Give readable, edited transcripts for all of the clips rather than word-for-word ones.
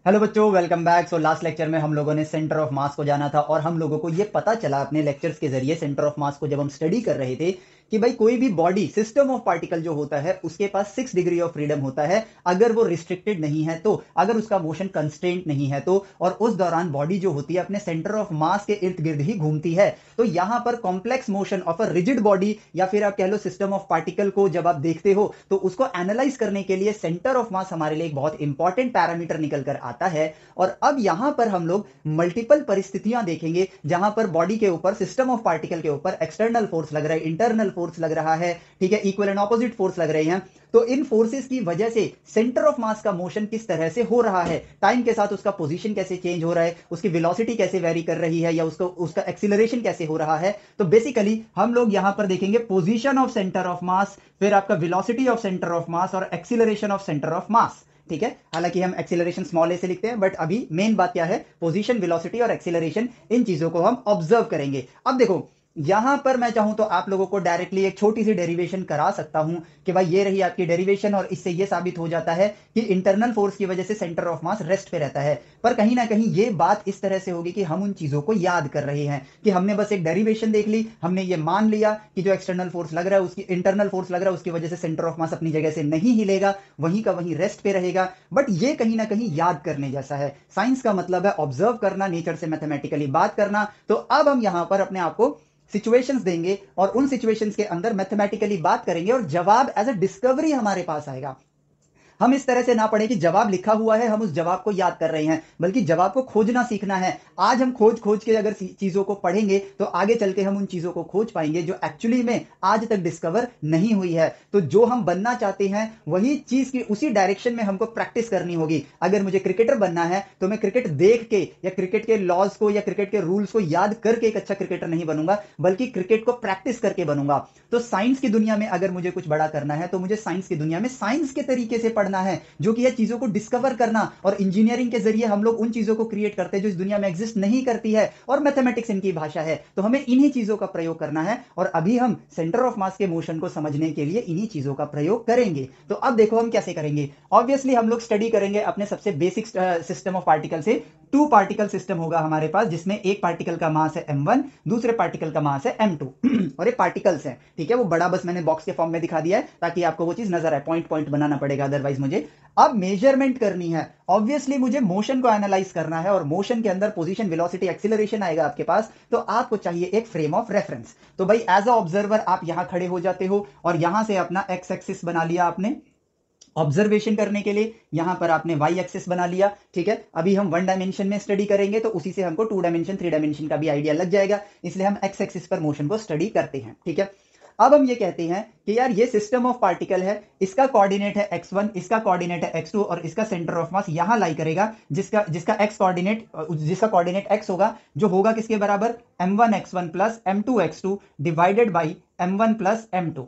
Hello बच्चों, welcome back. Last lecture में हम लोगों ने सेंटर ऑफ मास को जाना था और हम लोगों को ये पता चला अपने लेक्चर्स के जरिए सेंटर ऑफ मास को जब हम स्टडी कर रहे थे कि भाई कोई भी बॉडी सिस्टम ऑफ पार्टिकल जो होता है उसके पास 6 डिग्री ऑफ फ्रीडम होता है अगर वो रिस्ट्रिक्टेड नहीं है तो, अगर उसका मोशन कंस्ट्रेंट नहीं है तो, और उस दौरान बॉडी जो होती है अपने सेंटर ऑफ मास के इर्द गिर्द ही घूमती है। तो यहां पर complex motion of a rigid body या फिर आप कह लो सिस्टम ऑफ पार्टिकल को जब आप देखते हो तो उसको एनालाइज करने के लिए सेंटर ऑफ मास हमारे लिए एक बहुत इंपॉर्टेंट पैरामीटर निकल कर आता है। और अब यहां पर हम लोग मल्टीपल परिस्थितियां देखेंगे जहां पर बॉडी के ऊपर, सिस्टम ऑफ पार्टिकल के ऊपर एक्सटर्नल फोर्स लग रहा है, इंटरनल फोर्स लग रहा है, ठीक है, इक्वल एंड ऑपोजिट फोर्स लग रहे हैं। तो इन फोर्सेस की वजह से सेंटर ऑफ मास का मोशन किस तरह से हो रहा है, टाइम के साथ उसका पोजीशन कैसे चेंज हो रहा है, उसकी वेलोसिटी कैसे वेरी कर रही है, या उसका एक्सीलरेशन कैसे हो रहा है। तो बेसिकली हम लोग यहां पर देखेंगे position of centre of mass, फिर आपका velocity of centre of mass और acceleration of centre of mass. ठीक है, हालांकि हम एक्सीलरेशन स्मॉल ए से लिखते हैं, बट अभी मेन बात क्या है, पोजीशन, वेलोसिटी और एक्सीलरेशन, इन चीजों को हम ऑब्जर्व करेंगे। अब देखो, यहां पर मैं चाहूं तो आप लोगों को डायरेक्टली एक छोटी सी डेरिवेशन करा सकता हूं कि भाई ये रही आपकी डेरिवेशन, और इससे ये साबित हो जाता है कि इंटरनल फोर्स की वजह से सेंटर ऑफ मास रेस्ट पे रहता है। पर कहीं ना कहीं ये बात इस तरह से होगी कि हम उन चीजों को याद कर रहे हैं कि हमने बस एक डेरिवेशन देख ली, हमने ये मान लिया कि जो एक्सटर्नल फोर्स लग रहा है, उसकी इंटरनल फोर्स लग रहा है, उसकी वजह से सेंटर ऑफ मास अपनी जगह से नहीं हिलेगा, वहीं का वहीं रेस्ट पे रहेगा। बट ये कहीं ना कहीं याद करने जैसा है। साइंस का मतलब है ऑब्जर्व करना, नेचर से मैथमेटिकली बात करना। तो अब हम यहां पर अपने आप को सिचुएशंस देंगे और उन सिचुएशंस के अंदर मैथमेटिकली बात करेंगे और जवाब एज अ डिस्कवरी हमारे पास आएगा। हम इस तरह से ना पढ़े कि जवाब लिखा हुआ है, हम उस जवाब को याद कर रहे हैं, बल्कि जवाब को खोजना सीखना है। आज हम खोज खोज के अगर चीजों को पढ़ेंगे तो आगे चल के हम उन चीजों को खोज पाएंगे जो एक्चुअली में आज तक डिस्कवर नहीं हुई है। तो जो हम बनना चाहते हैं वही चीज की उसी डायरेक्शन में हमको प्रैक्टिस करनी होगी। अगर मुझे क्रिकेटर बनना है तो मैं क्रिकेट देख के या क्रिकेट के लॉज को या क्रिकेट के रूल्स को याद करके एक अच्छा क्रिकेटर नहीं बनूंगा, बल्कि क्रिकेट को प्रैक्टिस करके बनूंगा। तो साइंस की दुनिया में अगर मुझे कुछ बड़ा करना है तो मुझे साइंस की दुनिया में साइंस के तरीके से पढ़ना है, जो कि ये चीजों को डिस्कवर करना। और इंजीनियरिंग के जरिए हम लोग उन चीजों को क्रिएट करते हैं जो इस दुनिया में एग्जिस्ट नहीं करती है, और मैथमेटिक्स इनकी भाषा है, तो हमें इन्हीं चीजों का प्रयोग करना है। और अभी हम सेंटर ऑफ मास के मोशन को समझने के लिए इन्हीं चीजों का प्रयोग करेंगे। तो अब देखो हम कैसे करेंगे। ऑब्वियसली हम लोग स्टडी करेंगे अपने सबसे बेसिक सिस्टम ऑफ पार्टिकल से। टू पार्टिकल सिस्टम होगा हमारे पास, जिसमें एक पार्टिकल का मास है m1, दूसरे पार्टिकल का मास है m2 और ये पार्टिकल्स हैं, ठीक है। वो बड़ा बस मैंने बॉक्स के फॉर्म में दिखा दिया है ताकि आपको वो चीज नजर आए, पॉइंट पॉइंट बनाना पड़ेगा अदरवाइज मुझे। अब मेजरमेंट करनी है, ऑब्वियसली मुझे मोशन को एनालाइज करना है, और मोशन के अंदर पोजीशन, वेलोसिटी, एक्सीलरेशन आएगा आपके पास। तो आपको चाहिए एक फ्रेम ऑफ रेफरेंस। तो भाई एज अ ऑब्जर्वर आप यहां खड़े हो जाते हो और यहां से अपना एक्स एक्सिस बना लिया आपने ऑब्जर्वेशन करने के लिए, यहां पर आपने वाई एक्सिस बना लिया, ठीक है। अभी हम 1 डायमेंशन में स्टडी करेंगे तो उसी से हमको 2 डायमेंशन, 3 डायमेंशन का भी आइडिया लग जाएगा, इसलिए हम एक्स एक्सिस पर मोशन को स्टडी करते हैं, ठीक है। अब हम ये कहते हैं कि यार ये सिस्टम ऑफ पार्टिकल है, इसका कोऑर्डिनेट है x1, इसका कोऑर्डिनेट है x2, और इसका सेंटर ऑफ मास यहां लाई करेगा, जिसका जिसका x कोऑर्डिनेट, जिसका कोऑर्डिनेट x होगा, जो होगा किसके बराबर, m1x1 plus m2x2 divided by m1 plus m2,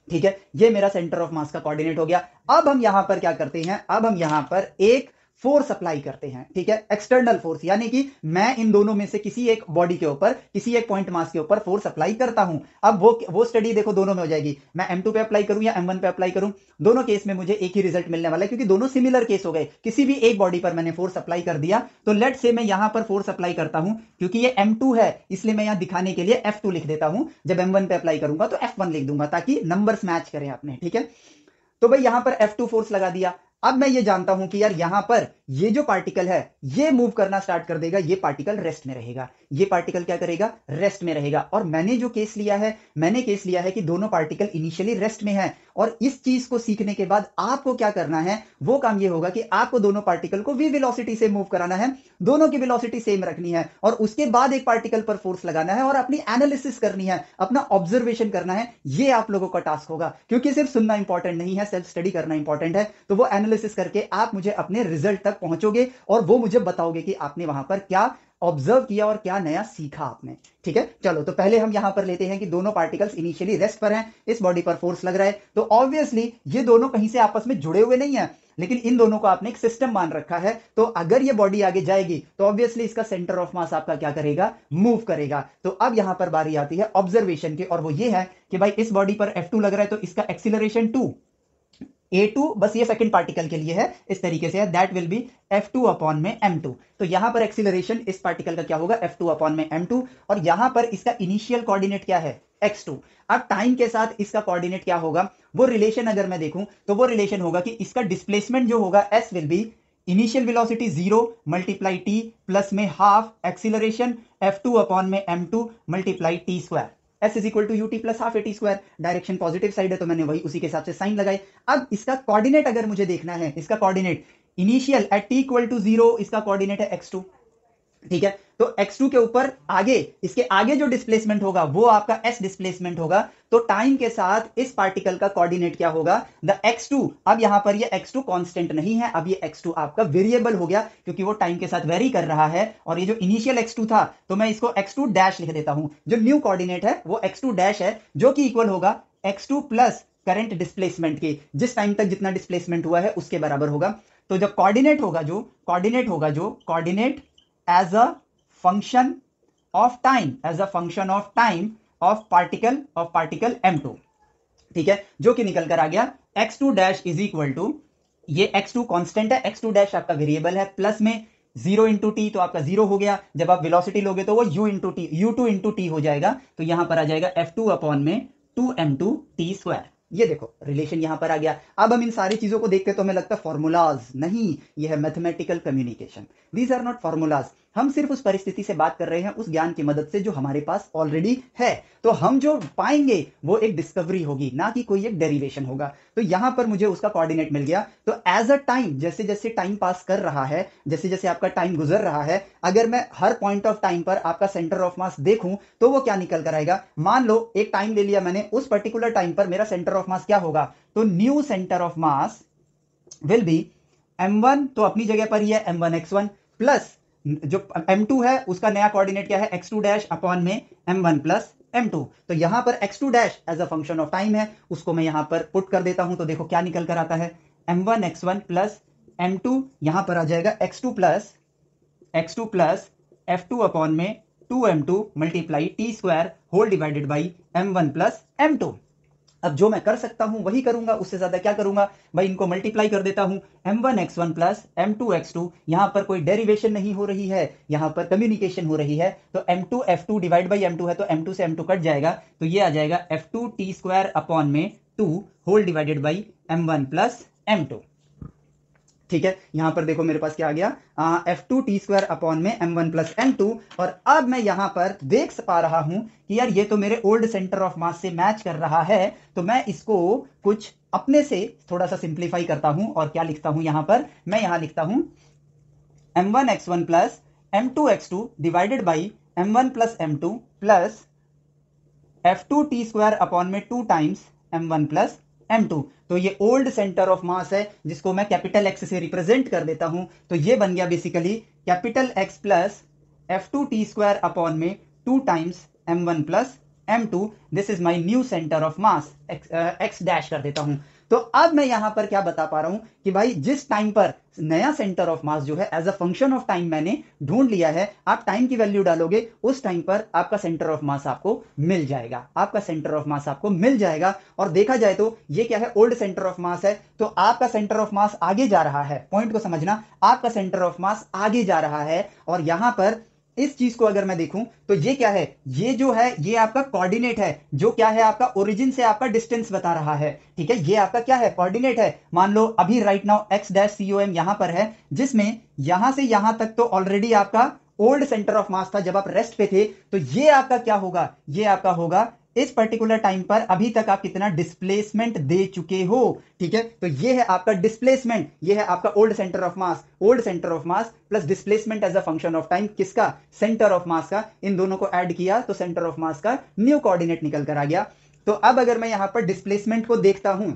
ठीक है। ये मेरा सेंटर ऑफ मास का कोऑर्डिनेट हो गया। अब हम यहां पर क्या करते हैं, अब हम यहां पर एक फोर्स अप्लाई करते हैं, ठीक है, एक्सटर्नल फोर्स, यानी कि मैं इन दोनों में से किसी एक बॉडी के ऊपर, किसी एक पॉइंट मास के ऊपर फोर्स अप्लाई करता हूं। अब वो स्टडी देखो दोनों में हो जाएगी, मैं m2 पे अप्लाई करूं या m1 पे अप्लाई करूं, दोनों केस में मुझे एक ही रिजल्ट मिलने वाला है, क्योंकि दोनों सिमिलर केस हो गए। किसी भी एक बॉडी पर मैंने फोर्स अप्लाई कर दिया, तो लेट से मैं यहां पर फोर्स अप्लाई करता हूं, क्योंकि ये m2 है इसलिए मैं यहां दिखाने के लिए f2 लिख देता हूं। जब m1 पे अप्लाई करूंगा तो f1 लिख दूंगा ताकि नंबर्स मैच करें अपने, ठीक है। तो भाई यहां पर F2 फोर्स लगा दिया। अब मैं ये जानता हूं कि यार यहां पर ये जो पार्टिकल है ये मूव करना स्टार्ट कर देगा, ये पार्टिकल रेस्ट में रहेगा, ये पार्टिकल क्या करेगा, रेस्ट में रहेगा। और मैंने जो केस लिया है, मैंने केस लिया है कि दोनों पार्टिकल इनिशियली रेस्ट में है। और इस चीज को सीखने के बाद आपको क्या करना है, वो काम ये होगा कि आपको दोनों पार्टिकल को v वेलोसिटी से मूव कराना है, दोनों की वेलोसिटी सेम रखनी है, और उसके बाद एक पार्टिकल पर फोर्स लगाना है और अपनी एनालिसिस करनी है, अपना ऑब्जर्वेशन करना है। ये आप लोगों का टास्क होगा, क्योंकि सिर्फ सुनना इंपॉर्टेंट नहीं है, सेल्फ स्टडी करना इंपॉर्टेंट है। तो वो एनालिसिस करके आप मुझे अपने रिजल्ट तक पहुंचोगे और वो मुझे बताओगे कि आपने वहां पर क्या ऑब्जर्व किया और क्या नया सीखा आपने, ठीक है। चलो, तो पहले हम यहां पर लेते हैं कि दोनों पार्टिकल्स इनिशियली रेस्ट पर हैं, इस बॉडी पर फोर्स लग रहा है, तो ऑब्वियसली ये दोनों कहीं से आपस में जुड़े हुए नहीं है, लेकिन इन दोनों को आपने एक सिस्टम मान रखा है। तो अगर ये बॉडी आगे जाएगी तो ऑब्वियसली इसका सेंटर ऑफ मास आपका क्या करेगा, मूव करेगा। तो अब यहां पर बारी आती है ऑब्जर्वेशन की, और वो ये है कि भाई इस बॉडी पर F2 लग रहा है तो इसका एक्सीलरेशन 2, A2 बस ये सेकंड पार्टिकल के लिए है, इस तरीके से है, that will be F2 upon में m2। तो यहां पर एक्सीलरेशन इस पार्टिकल का क्या होगा, F2 अपॉन में m2, और यहां पर इसका इनिशियल कोऑर्डिनेट क्या है, x2। अब टाइम के साथ इसका कोऑर्डिनेट क्या होगा, वो रिलेशन अगर मैं देखूं तो वो रिलेशन होगा कि इसका डिस्प्लेसमेंट जो होगा s will be initial velocity 0 multiply t plus में हाफ एक्सीलरेशन F2 अपॉन में m2 multiply t square. S is equal to UT plus half AT square, direction positive side है तो मैंने वही उसी के हिसाब से साइन लगाई। अब इसका कोऑर्डिनेट अगर मुझे देखना है, इसका coordinate initial at t equal to 0, इसका कोऑर्डिनेट है x2, ठीक है। तो x2 के ऊपर आगे, इसके आगे जो डिस्प्लेसमेंट होगा वो आपका s डिस्प्लेसमेंट होगा। तो टाइम के साथ इस पार्टिकल का कोऑर्डिनेट क्या होगा, द x2। अब यहां पर ये x2 कांस्टेंट नहीं है, अब ये x2 आपका वेरिएबल हो गया, क्योंकि वो टाइम के साथ वेरी कर रहा है। और ये जो इनिशियल x2 था, तो मैं इसको x2 डैश लिख देता हूं। जो न्यू कोऑर्डिनेट है वो x2 डैश है, जो कि इक्वल होगा x2 प्लस करंट डिस्प्लेसमेंट के, जिस टाइम तक जितना डिस्प्लेसमेंट हुआ है उसके बराबर होगा। तो जो कोऑर्डिनेट होगा, coordinate as a function of time of particle m2, ठीक है, जो कि निकल कर आ गया x2 dash is equal to, ये x2 कांस्टेंट है, x2 डैश आपका वेरिएबल है, प्लस में 0 इंटू टी, तो आपका 0 हो गया। जब आप वेलोसिटी लोगे तो वो u2 इंटू टी हो जाएगा, तो यहां पर आ जाएगा F2 अपॉन में 2m2 टी स्क्वायर। ये देखो रिलेशन यहां पर आ गया। अब हम इन सारी चीजों को देखते तो हमें लगता है फॉर्मूलाज, नहीं, ये है mathematical communication. These are not formulas. हम सिर्फ उस परिस्थिति से बात कर रहे हैं, उस ज्ञान की मदद से जो हमारे पास ऑलरेडी है। तो हम जो पाएंगे वो एक डिस्कवरी होगी, ना कि कोई एक डेरिवेशन होगा। तो यहां पर मुझे उसका कोऑर्डिनेट मिल गया। तो एज अ टाइम, जैसे जैसे टाइम पास कर रहा है, जैसे जैसे आपका टाइम गुजर रहा है, अगर मैं हर पॉइंट ऑफ टाइम पर आपका सेंटर ऑफ मास देखूं तो वो क्या निकल कर आएगा। मान लो एक टाइम ले लिया मैंने, उस पर्टिकुलर टाइम पर मेरा सेंटर ऑफ मास क्या होगा, तो new centre of mass will be m1, तो अपनी जगह पर ही है m1x1, प्लस जो m2 है उसका नया कोऑर्डिनेट क्या है, x2 डैश अपॉन में m1 प्लस m2। तो यहां पर x2 dash as a function of time है, उसको मैं यहां पर पुट कर देता हूं। तो देखो क्या निकल कर आता है, m1x1 प्लस m2, यहां पर आ जाएगा x2 प्लस f2 अपॉन में 2m2 multiply T square whole divided by m1 plus m2। अब जो मैं कर सकता हूं वही करूंगा, उससे ज्यादा क्या करूंगा भाई, इनको मल्टीप्लाई कर देता हूं, m1x1 प्लस m2x2। यहां पर कोई डेरिवेशन नहीं हो रही है, यहां पर कम्युनिकेशन हो रही है। तो m2 f2 divide by m2 है, तो m2 से m2 कट जाएगा, तो ये आ जाएगा f2 टी स्क्वायर अपॉन में 2 whole divided by m1 plus m2, ठीक है। यहां पर देखो मेरे पास क्या आ गया, F2 टी स्क्वायर अपॉन में m1 प्लस m2। और अब मैं यहां पर देख पा रहा हूं कि यार ये तो मेरे ओल्ड सेंटर ऑफ मास से मैच कर रहा है। तो मैं इसको कुछ अपने से थोड़ा सा सिंप्लीफाई करता हूं, और क्या लिखता हूं यहां पर, मैं यहां लिखता हूं m1x1 plus m2x2 divided by m1 plus m2 plus F2 T square upon में 2 टाइम्स m1 प्लस m2। तो ये ओल्ड सेंटर ऑफ मास है, जिसको मैं कैपिटल X से रिप्रेजेंट कर देता हूं। तो ये बन गया basically capital X plus F2 T square upon में 2 times m1 plus m2। This is my new centre of mass, x dash कर देता हूं। तो अब मैं यहां पर क्या बता पा रहा हूं कि भाई जिस टाइम पर नया सेंटर ऑफ मास जो है as a function of time मैंने ढूंढ लिया है, आप टाइम की वैल्यू डालोगे, उस टाइम पर आपका सेंटर ऑफ मास आपको मिल जाएगा, आपका सेंटर ऑफ मास आपको मिल जाएगा। और देखा जाए तो ये क्या है, ओल्ड सेंटर ऑफ मास है, तो आपका सेंटर ऑफ मास आगे जा रहा है। पॉइंट को समझना, आपका सेंटर ऑफ मास आगे जा रहा है। और यहां पर इस चीज को अगर मैं देखूं तो ये क्या है, ये जो है ये आपका कोऑर्डिनेट है, जो क्या है आपका ओरिजिन से आपका डिस्टेंस बता रहा है, ठीक है। ये आपका क्या है, कोऑर्डिनेट है। मान लो अभी right now x dash com यहां पर है, जिसमें यहां से यहां तक तो ऑलरेडी आपका ओल्ड सेंटर ऑफ मास था जब आप रेस्ट पे थे। तो ये आपका क्या होगा, ये आपका होगा इस पर्टिकुलर टाइम पर अभी तक आप कितना डिस्प्लेसमेंट दे चुके हो, ठीक है। तो ये है आपका डिस्प्लेसमेंट, ये है आपका old center of mass, old center of mass plus displacement as a function of time, किसका, सेंटर ऑफ मास का। इन दोनों को ऐड किया तो सेंटर ऑफ मास का न्यू कोऑर्डिनेट निकल कर आ गया। तो अब अगर मैं यहां पर डिस्प्लेसमेंट को देखता हूं,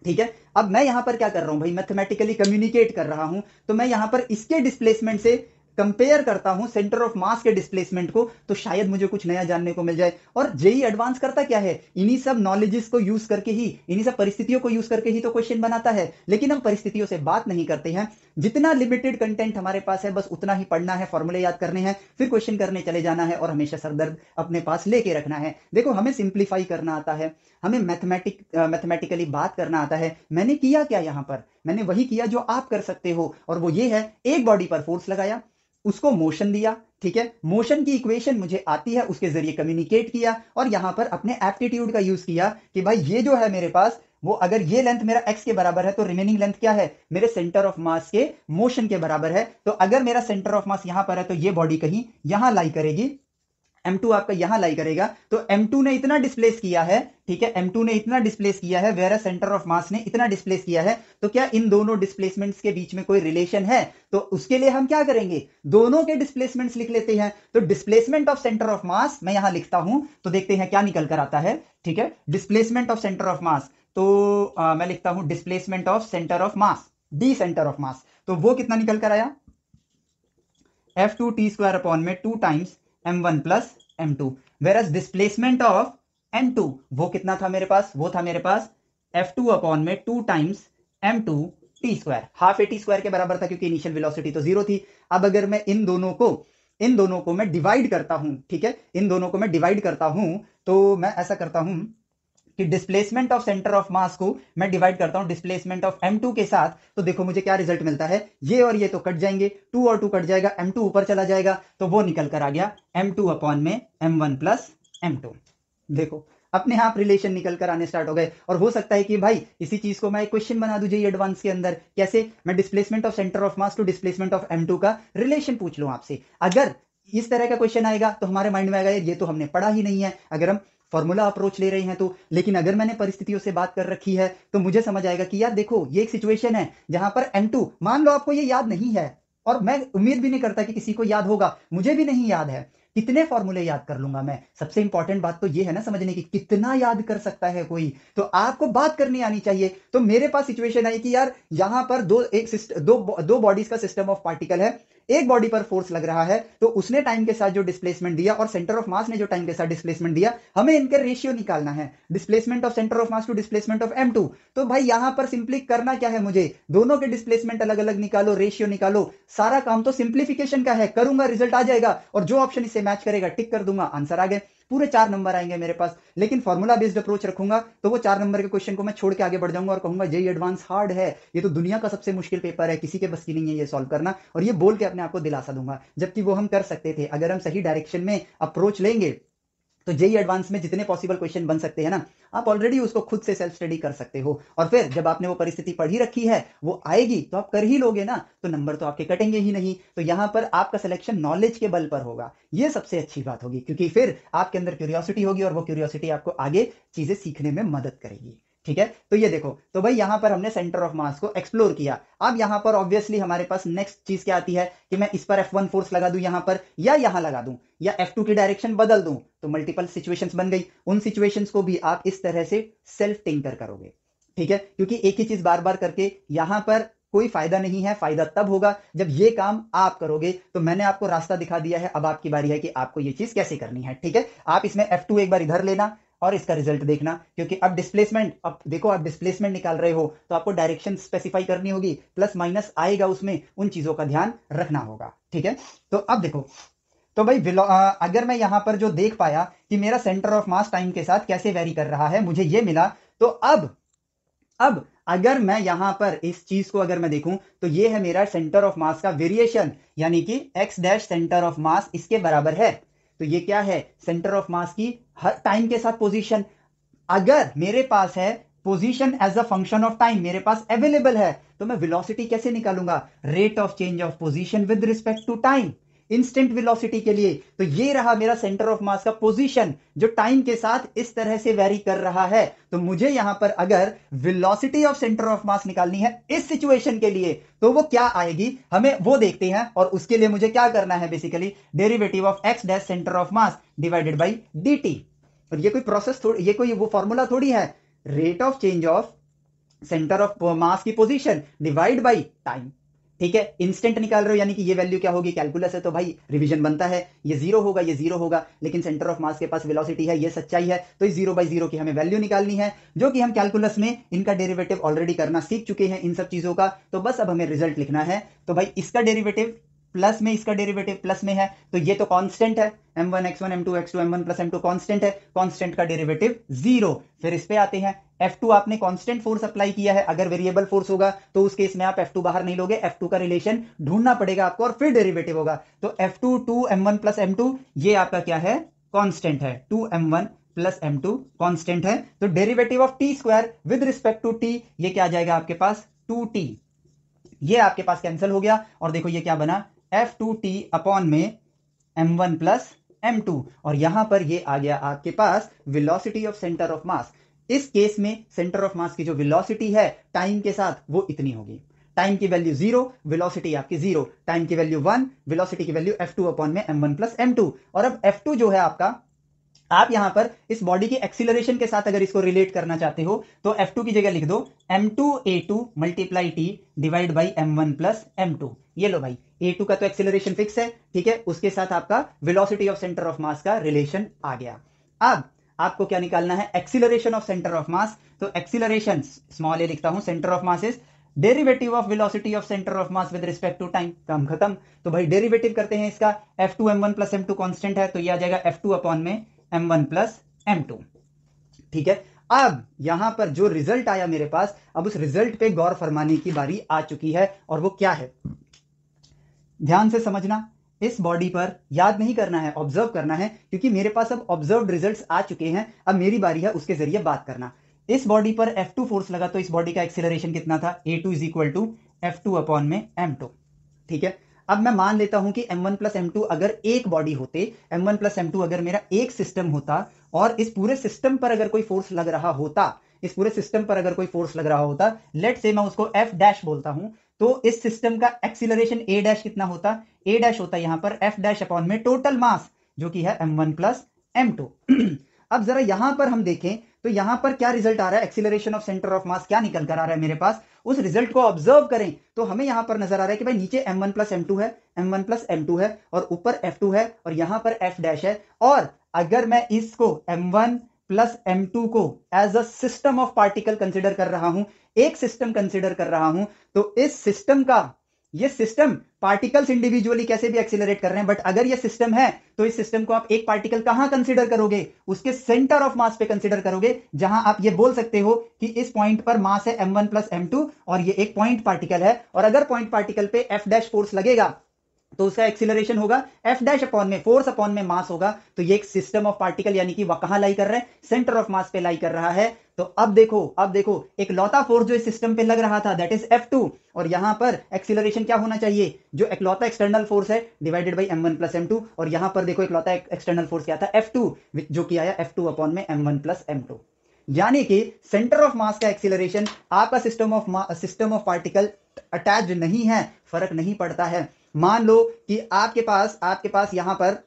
ठीक है, अब मैं यहां पर क्या कर रहा हूं भाई, मैथमेटिकली कम्युनिकेट कर रहा हूं। तो मैं यहां पर इसके डिस्प्लेसमेंट से कंपेयर करता हूं सेंटर ऑफ मास के डिस्प्लेसमेंट को, तो शायद मुझे कुछ नया जानने को मिल जाए। और जेई एडवांस करता क्या है, इन्हीं सब नॉलेजेस को यूज करके ही, इन्हीं सब परिस्थितियों को यूज करके ही तो क्वेश्चन बनाता है। लेकिन हम परिस्थितियों से बात नहीं करते हैं, जितना लिमिटेड कंटेंट हमारे पास है बस उतना ही पढ़ना है, फॉर्मूले याद करने हैं, फिर क्वेश्चन करने चले जाना है और हमेशा सरदर्द अपने पास लेके रखना है। देखो हमें सिंप्लीफाई करना आता है, हमें मैथमेटिकली बात करना आता है। मैंने किया क्या यहां पर, मैंने वही किया जो आप कर सकते हो, और वो ये है, एक बॉडी पर फोर्स लगाया, उसको मोशन दिया, ठीक है, मोशन की इक्वेशन मुझे आती है, उसके जरिए कम्युनिकेट किया, और यहां पर अपने एप्टीट्यूड का यूज किया कि भाई ये जो है मेरे पास, वो अगर ये लेंथ मेरा x के बराबर है तो रिमेनिंग लेंथ क्या है, मेरे सेंटर ऑफ मास के मोशन के बराबर है। तो अगर मेरा सेंटर ऑफ मास यहां पर है तो ये बॉडी कहीं यहां लाई करेगी, M2 आपका यहां लाई करेगा, तो M2 ने इतना डिस्प्लेस किया है, ठीक है, M2 ने इतना डिस्प्लेस किया है, वेयर सेंटर ऑफ मास ने इतना डिस्प्लेस किया है। तो क्या इन दोनों डिस्प्लेसमेंट्स के बीच में कोई रिलेशन है? तो उसके लिए हम क्या करेंगे, दोनों के डिस्प्लेसमेंट्स लिख लेते हैं। तो डिस्प्लेसमेंट ऑफ सेंटर ऑफ मास मैं यहां लिखता हूं, तो देखते हैं क्या निकल कर आता है, ठीक है, displacement of centre of mass. तो मैं लिखता हूं displacement of centre of mass, D centre of mass, तो वो कितना निकल कर आया, F2 टी स्क्वायर अपॉन में 2 times m1 plus m2, versus displacement of m2 वो कितना था मेरे पास, वो था मेरे पास F2 अपॉन में 2 times m2 T square, half A T square के बराबर था क्योंकि इनिशियल वेलोसिटी तो जीरो थी। अब अगर मैं इन दोनों को मैं डिवाइड करता हूं, ठीक है, इन दोनों को मैं डिवाइड करता हूं, तो मैं ऐसा करता हूं कि डिस्प्लेसमेंट ऑफ सेंटर ऑफ मास को मैं डिवाइड करता हूं डिस्प्लेसमेंट ऑफ m2 के साथ, तो देखो मुझे क्या रिजल्ट मिलता है, ये और ये तो कट जाएंगे, 2 और 2 कट जाएगा, m2 ऊपर चला जाएगा, तो वो निकल कर आ गया m2 अपॉन में m1 प्लस m2। देखो अपने आप रिलेशन निकल कर आने स्टार्ट हो गए। और हो सकता है कि भाई इसी चीज को मैं एक क्वेश्चन बना दूं जेईई एडवांस के अंदर, कैसे, मैं displacement of centre of mass to displacement of m2 का रिलेशन पूछ लूं आपसे। अगर इस तरह का क्वेश्चन आएगा तो हमारे माइंड में आएगा ये तो हमने पढ़ा ही नहीं है, अगर हम फॉर्मूला अप्रोच ले रहे हैं तो। लेकिन अगर मैंने परिस्थितियों से बात कर रखी है तो मुझे समझ आएगा कि यार देखो ये एक सिचुएशन है जहां पर m2, मान लो आपको ये याद नहीं है, और मैं उम्मीद भी नहीं करता कि किसी को याद होगा, मुझे भी नहीं याद है, कितने फॉर्मूले याद कर लूंगा मैं। सबसे इंपॉर्टेंट बात तो ये है ना समझने की, कितना याद कर सकता है कोई, तो आपको बात करनी आनी चाहिए। तो मेरे पास सिचुएशन आई कि यार यहां पर दो बॉडीज का सिस्टम ऑफ पार्टिकल है, एक बॉडी पर फोर्स लग रहा है, तो उसने टाइम के साथ जो डिस्प्लेसमेंट दिया और सेंटर ऑफ मास ने जो टाइम के साथ डिस्प्लेसमेंट दिया, हमें इनके रेशियो निकालना है, displacement of centre of mass to displacement of m2। तो भाई यहां पर सिंपली करना क्या है, मुझे दोनों के डिस्प्लेसमेंट अलग अलग निकालो, रेशियो निकालो, सारा काम तो सिंप्लीफिकेशन का है, करूंगा रिजल्ट आ जाएगा, और जो ऑप्शन इससे मैच करेगा टिक कर दूंगा, आंसर आ गए, पूरे 4 नंबर आएंगे मेरे पास। लेकिन फॉर्मूला बेस्ड अप्रोच रखूंगा तो वो 4 नंबर के क्वेश्चन को मैं छोड़ के आगे बढ़ जाऊंगा और कहूंगा जेईई एडवांस हार्ड है, ये तो दुनिया का सबसे मुश्किल पेपर है, किसी के बस की नहीं है ये सॉल्व करना, और ये बोल के अपने आप को दिलासा दूंगा, जबकि वो हम कर सकते थे अगर हम सही डायरेक्शन में अप्रोच लेंगे। तो जेईई एडवांस में जितने पॉसिबल क्वेश्चन बन सकते हैं ना, आप ऑलरेडी उसको खुद से सेल्फ स्टडी कर सकते हो, और फिर जब आपने वो परिस्थिति पढ़ी रखी है वो आएगी तो आप कर ही लोगे ना, तो नंबर तो आपके कटेंगे ही नहीं। तो यहां पर आपका सिलेक्शन नॉलेज के बल पर होगा, ये सबसे अच्छी बात होगी, क्योंकि फिर आपके अंदर क्यूरियोसिटी होगी और वो क्यूरियोसिटी आपको आगे चीजें सीखने में मदद करेगी। ठीक है, तो ये देखो, तो भाई यहां पर हमने सेंटर ऑफ मास को एक्सप्लोर किया। अब यहां पर ऑब्वियसली हमारे पास नेक्स्ट चीज क्या आती है कि मैं इस पर F1 फोर्स लगा दूं यहां पर, या यहां लगा दूं, या F2 की डायरेक्शन बदल दूं, तो मल्टीपल सिचुएशंस बन गई। उन सिचुएशंस को भी आप इस तरह से सेल्फ टिंकर करोगे, ठीक है, क्योंकि एक ही चीज बार बार करके यहां पर कोई फायदा नहीं है, फायदा तब होगा जब ये काम आप करोगे। तो मैंने आपको रास्ता दिखा दिया है, अब आपकी बारी है कि आपको ये चीज कैसे करनी है। ठीक है, आप इसमें F2 एक बार इधर लेना और इसका रिजल्ट देखना, क्योंकि अब डिस्प्लेसमेंट, अब देखो आप डिस्प्लेसमेंट निकाल रहे हो तो आपको डायरेक्शन स्पेसिफाई करनी होगी, प्लस माइनस आएगा उसमें, उन चीजों का ध्यान रखना होगा। ठीक है, तो अब देखो, तो भाई अगर मैं यहां पर जो देख पाया कि मेरा सेंटर ऑफ मास टाइम के साथ कैसे वेरी कर रहा है, मुझे ये मिला, तो अब अगर मैं यहां पर इस चीज को अगर मैं देखूं तो ये है मेरा सेंटर ऑफ मास का वेरिएशन, यानी कि x डैश सेंटर ऑफ मास इसके बराबर है। तो ये क्या है, सेंटर ऑफ मास की हर टाइम के साथ पोजीशन। अगर मेरे पास है position as a function of time, मेरे पास अवेलेबल है, तो मैं वेलोसिटी कैसे निकालूंगा, rate of change of position with respect to time, instant velocity के लिए। तो ये रहा मेरा सेंटर ऑफ मास का पोजीशन जो टाइम के साथ इस तरह से वेरी कर रहा है। तो मुझे यहां पर अगर वेलोसिटी ऑफ सेंटर ऑफ मास निकालनी है इस सिचुएशन के लिए, तो वो क्या आएगी हमें वो देखते हैं। और उसके लिए मुझे क्या करना है, basically derivative of x dash centre of mass divided by dt। और ये कोई प्रोसेस थोड़ी, ये कोई वो फॉर्मूला थोड़ी है, rate of change of centre of मास की पोजीशन डिवाइड बाई टाइम। ठीक है, इंस्टेंट निकाल रहे हो यानी कि ये वैल्यू क्या होगी, कैलकुलस है तो भाई रिवीजन बनता है, ये जीरो होगा, ये जीरो होगा, लेकिन सेंटर ऑफ मास के पास वेलोसिटी है, ये सच्चाई है, तो इस 0/0 की हमें वैल्यू निकालनी है, जो कि हम कैलकुलस में इनका डेरिवेटिव ऑलरेडी करना सीख चुके हैं इन सब चीजों का। तो बस अब हमें रिजल्ट लिखना है। तो भाई इसका डेरिवेटिव प्लस में, इसका डेरिवेटिव प्लस में है, तो ये तो कांस्टेंट है, m1 x1 m2 x2 m1 plus m2 constant है, कांस्टेंट का डेरिवेटिव 0। फिर इस पे आते हैं, F2 आपने कांस्टेंट फोर्स अप्लाई किया है, अगर वेरिएबल फोर्स होगा तो उस केस में आप F2 बाहर नहीं लोगे, F2 का रिलेशन ढूंढना पड़ेगा आपको और फिर डेरिवेटिव होगा। तो F2 2m1 प्लस m2, ये आपका क्या है, कांस्टेंट है, 2m1 प्लस m2 कांस्टेंट है। तो derivative of T square with respect to T, ये क्या आ जाएगा आपके पास, 2t, ये आपके पास कैंसिल हो गया, और देखो ये क्या बना, F2t अपॉन में m1 प्लस m2, और यहां पर ये आ गया आपके पास velocity of centre of mass. इस केस में सेंटर ऑफ मास की जो वेलोसिटी है टाइम के साथ वो इतनी होगी, टाइम की वैल्यू 0, वेलोसिटी आपकी 0, टाइम की वैल्यू 1, वेलोसिटी की वैल्यू F2 अपॉन में m1 प्लस m2। और अब F2 जो है आपका, आप यहां पर इस बॉडी की एक्सीलरेशन के साथ अगर इसको रिलेट करना चाहते हो तो F2 की जगह लिख दो m2a2 multiply t divide by m1 plus m2। ये लो भाई, a2 का तो एक्सीलरेशन फिक्स है, ठीक है, उसके साथ आपका velocity of centre of mass का रिलेशन आ गया। अब आपको क्या निकालना है, acceleration of centre of mass. तो एक्सीलरेशन स्मॉल ए लिखता हूं, center of mass is derivative of velocity of centre of mass with respect to time. काम खत्म। तो भाई डेरिवेटिव करते हैं इसका, F2 m1 plus m2 constant है, तो ये आ जाएगा F2 अपॉन में m1 प्लस m2। ठीक है, अब यहां पर जो रिजल्ट आया मेरे पास, अब उस रिजल्ट पे गौर फरमाने की बारी आ चुकी है, और वो क्या है, ध्यान से समझना। इस बॉडी पर याद नहीं करना है, ऑब्जर्व करना है, क्योंकि मेरे पास अब ऑब्जर्व्ड रिजल्ट्स आ चुके हैं, अब मेरी बारी है उसके जरिए बात करना। इस बॉडी पर F2 फोर्स लगा तो इस बॉडी का एक्सीलरेशन कितना था, a2 is equal to F2 upon में m2। ठीक है, अब मैं मान लेता हूं कि m1 प्लस m2 अगर एक बॉडी होते, m1 प्लस m2 अगर मेरा एक सिस्टम होता, और इस पूरे सिस्टम पर अगर कोई फोर्स लग रहा होता, इस पूरे सिस्टम पर अगर कोई फोर्स लग रहा होता, लेट से मैं उसको F डैश बोलता हूं, तो इस सिस्टम का एक्सीलरेशन a डैश कितना होता, a डैश होता यहां पर F डैश अपॉन में टोटल मास, जो कि है m1 प्लस m2। अब जरा यहां पर हम देखें तो यहां पर क्या रिजल्ट आ रहा है, acceleration of centre of mass क्या निकल कर आ रहा है मेरे पास, उस रिजल्ट को ऑब्जर्व करें तो हमें यहां पर नजर आ रहा है कि भाई नीचे m1 प्लस m2 है, m1 प्लस m2 है, और ऊपर F2 है, और यहां पर F डैश है। और अगर मैं इसको m1 प्लस m2 को as a system of particle consider कर रहा हूं, एक सिस्टम कंसिडर कर रहा हूं, तो इस सिस्टम का, ये सिस्टम पार्टिकल्स इंडिविजुअली कैसे भी एक्सीलरेट कर रहे हैं, बट अगर ये सिस्टम है तो इस सिस्टम को आप एक पार्टिकल कहां कंसीडर करोगे, उसके सेंटर ऑफ मास पे कंसीडर करोगे, जहां आप ये बोल सकते हो कि इस पॉइंट पर मास है m1 प्लस m2 और ये एक पॉइंट पार्टिकल है, और अगर पॉइंट पार्टिकल पे F डैश फोर्स लगेगा तो उसका एक्सीलरेशन होगा F डैश अपॉन में फोर्स अपॉन में मास होगा। तो ये एक सिस्टम ऑफ पार्टिकल, यानी कि वह कहां लाई कर रहा है, सेंटर ऑफ मास पे लाई कर रहा है। तो अब देखो एक लौता फोर्स जो इस सिस्टम पे लग रहा था, दैट इज F2, और यहां पर एक्सीलरेशन क्या होना चाहिए, जो एकलौता एक्सटर्नल फोर्स है divided by m1 plus m2, और यहां पर देखो एकलौता एक्सटर्नल फोर्स क्या था, F2, जो कि आया F2 अपॉन में m1 प्लस m2। यानी कि सेंटर ऑफ मास का एक्सीलरेशन आपका सिस्टम ऑफ पार्टिकल अटैच्ड नहीं है, फर्क नहीं पड़ता है। मान लो कि आपके पास यहां पर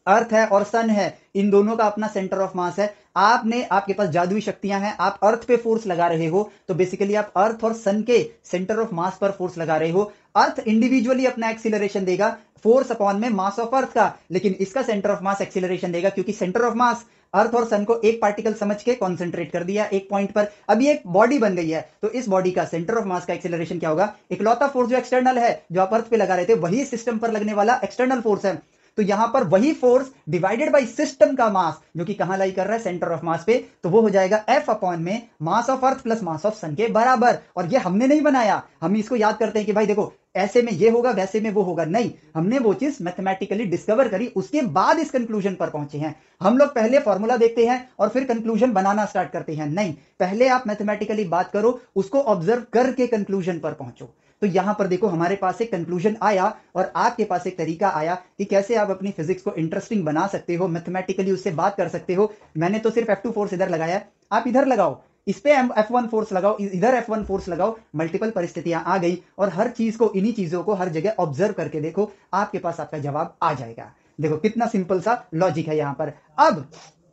अर्थ है और सन है, इन दोनों का अपना सेंटर ऑफ मास है, आपके पास जादुई शक्तियां हैं, आप अर्थ पे फोर्स लगा रहे हो, तो बेसिकली आप अर्थ और सन के सेंटर ऑफ मास पर फोर्स लगा रहे हो। अर्थ इंडिविजुअली अपना एक्सीलरेशन देगा फोर्स अपॉन में मास ऑफ अर्थ का, लेकिन इसका सेंटर ऑफ मास एक्सीलरेशन देगा, क्योंकि सेंटर ऑफ मास अर्थ और सन को एक पार्टिकल समझ के कॉन्सेंट्रेट कर दिया एक पॉइंट पर, अभी एक बॉडी बन गई है, तो इस बॉडी का सेंटर ऑफ मास का एक्सीलरेशन क्या होगा, इकलौता फोर्स जो एक्सटर्नल है, जो आप अर्थ पे लगा रहे थे, वही सिस्टम पर लगने वाला एक्सटर्नल फोर्स है, तो यहां पर वही फोर्स डिवाइडेड बाय सिस्टम का मास, जो कि कहां लाई कर रहा है, सेंटर ऑफ मास पे, तो वो हो जाएगा F अपॉन में mass of earth plus mass of sun के बराबर। और ये हमने नहीं बनाया, हम इसको याद करते हैं कि भाई देखो ऐसे में ये होगा, वैसे में वो होगा, नहीं, हमने वो चीज मैथमेटिकली डिस्कवर करी, उसके बाद इस कंक्लूजन पर पहुंचे हैं। हम लोग पहले फॉर्मूला देखते हैं और फिर कंक्लूजन बनाना स्टार्ट करते हैं, नहीं, पहले आप मैथमेटिकली बात करो, उसको ऑब्जर्व करके कंक्लूजन पर पहुंचो। तो यहां पर देखो हमारे पास एक कंक्लूजन आया और आपके पास एक तरीका आया कि कैसे आप अपनी फिजिक्स को इंटरेस्टिंग बना सकते हो, मैथमेटिकली उससे बात कर सकते हो। मैंने तो सिर्फ F2 फोर्स इधर लगाया, आप इधर लगाओ, इस पे F1 फोर्स लगाओ, इधर F1 फोर्स लगाओ, मल्टीपल परिस्थितियां आ गई, और हर चीज को, इन्हीं चीजों को हर जगह ऑब्जर्व करके देखो, आपके पास आपका जवाब आ जाएगा। देखो कितना सिंपल सा लॉजिक है यहां पर।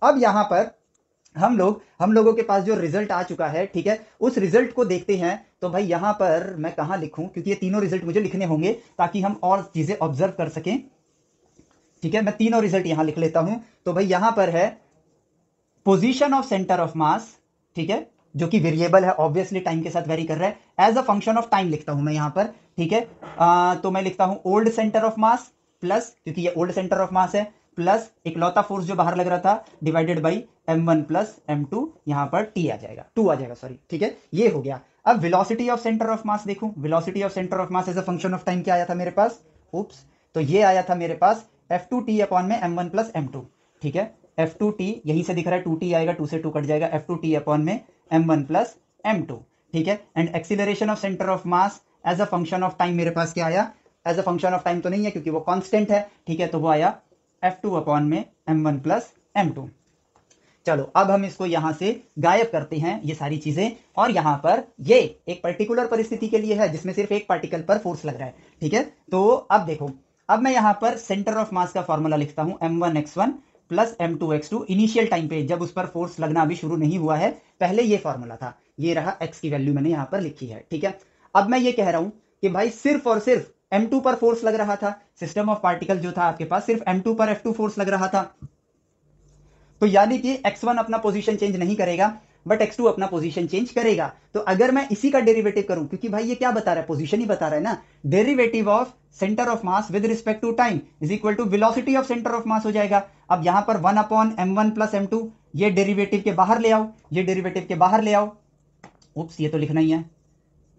अब यहां पर हम लोगों के पास जो रिजल्ट आ चुका है, ठीक है, उस रिजल्ट को देखते हैं। तो भाई यहां पर मैं कहां लिखूं, क्योंकि ये तीनों रिजल्ट मुझे लिखने होंगे ताकि हम और चीजें ऑब्जर्व कर सकें। ठीक है, मैं तीनों रिजल्ट यहां लिख लेता हूं। तो भाई यहां पर है position of centre of mass, ठीक है, जो कि वेरिएबल है, ऑब्वियसली टाइम के साथ वेरी कर रहा है, as a function of time लिखता हूं मैं यहां पर। ठीक है, तो मैं लिखता हूं old center of mass plus, क्योंकि ये ओल्ड सेंटर ऑफ मास है, प्लस इकलौता फोर्स जो बाहर लग रहा था divided by m1 plus m2, यहां पर t आ जाएगा, 2 आ जाएगा, सॉरी। ठीक है, ये हो गया। अब velocity of centre of mass देखूं, velocity of centre of mass as a function of time क्या आया था मेरे पास, उप्स, तो ये आया था मेरे पास f2t अपॉन में m1 प्लस m2। ठीक है, f2t यहीं से दिख रहा है, 2t आएगा, 2 से 2 कट जाएगा, f2t अपॉन में m1 प्लस m2। ठीक है, and acceleration of centre of mass as a function of time मेरे पास क्या आया, as a function of time तो नहीं है क्योंकि वो कांस्टेंट है। ठीक है, तो वो आया f2 अपॉन में m1 प्लस m2। चलो अब हम इसको यहां से गायब करते हैं ये सारी चीजें, और यहां पर ये एक पर्टिकुलर परिस्थिति के लिए है जिसमें सिर्फ एक पार्टिकल पर फोर्स लग रहा है। ठीक है, तो अब देखो, अब मैं यहां पर सेंटर ऑफ मास का फॉर्मूला लिखता हूं, m1x1 plus m2x2, initial time पे जब उस पर फोर्स लगना अभी शुरू नहीं हुआ है, पहले ये फॉर्मूला था, ये रहा x की वैल्यू मैंने यहां पर लिखी है। ठीक है, अब मैं ये कह रहा हूं कि भाई सिर्फ और सिर्फ m2 पर फोर्स लग रहा था, सिस्टम ऑफ पार्टिकल जो था आपके पास सिर्फ m2 पर f2 फोर्स लग रहा था, तो यानी कि x1 अपना पोजीशन चेंज नहीं करेगा, बट x2 अपना पोजीशन चेंज करेगा। तो अगर मैं इसी का डेरिवेटिव करूं, क्योंकि भाई ये क्या बता रहा है, पोजीशन ही बता रहा है ना, derivative of centre of mass with respect to time is equal to velocity of centre of mass हो जाएगा। अब यहां पर 1 अपॉन m1 प्लस m2, ये डेरिवेटिव के बाहर ले आओ, ये डेरिवेटिव के बाहर ले आओ, उप्स, ये तो लिखना ही है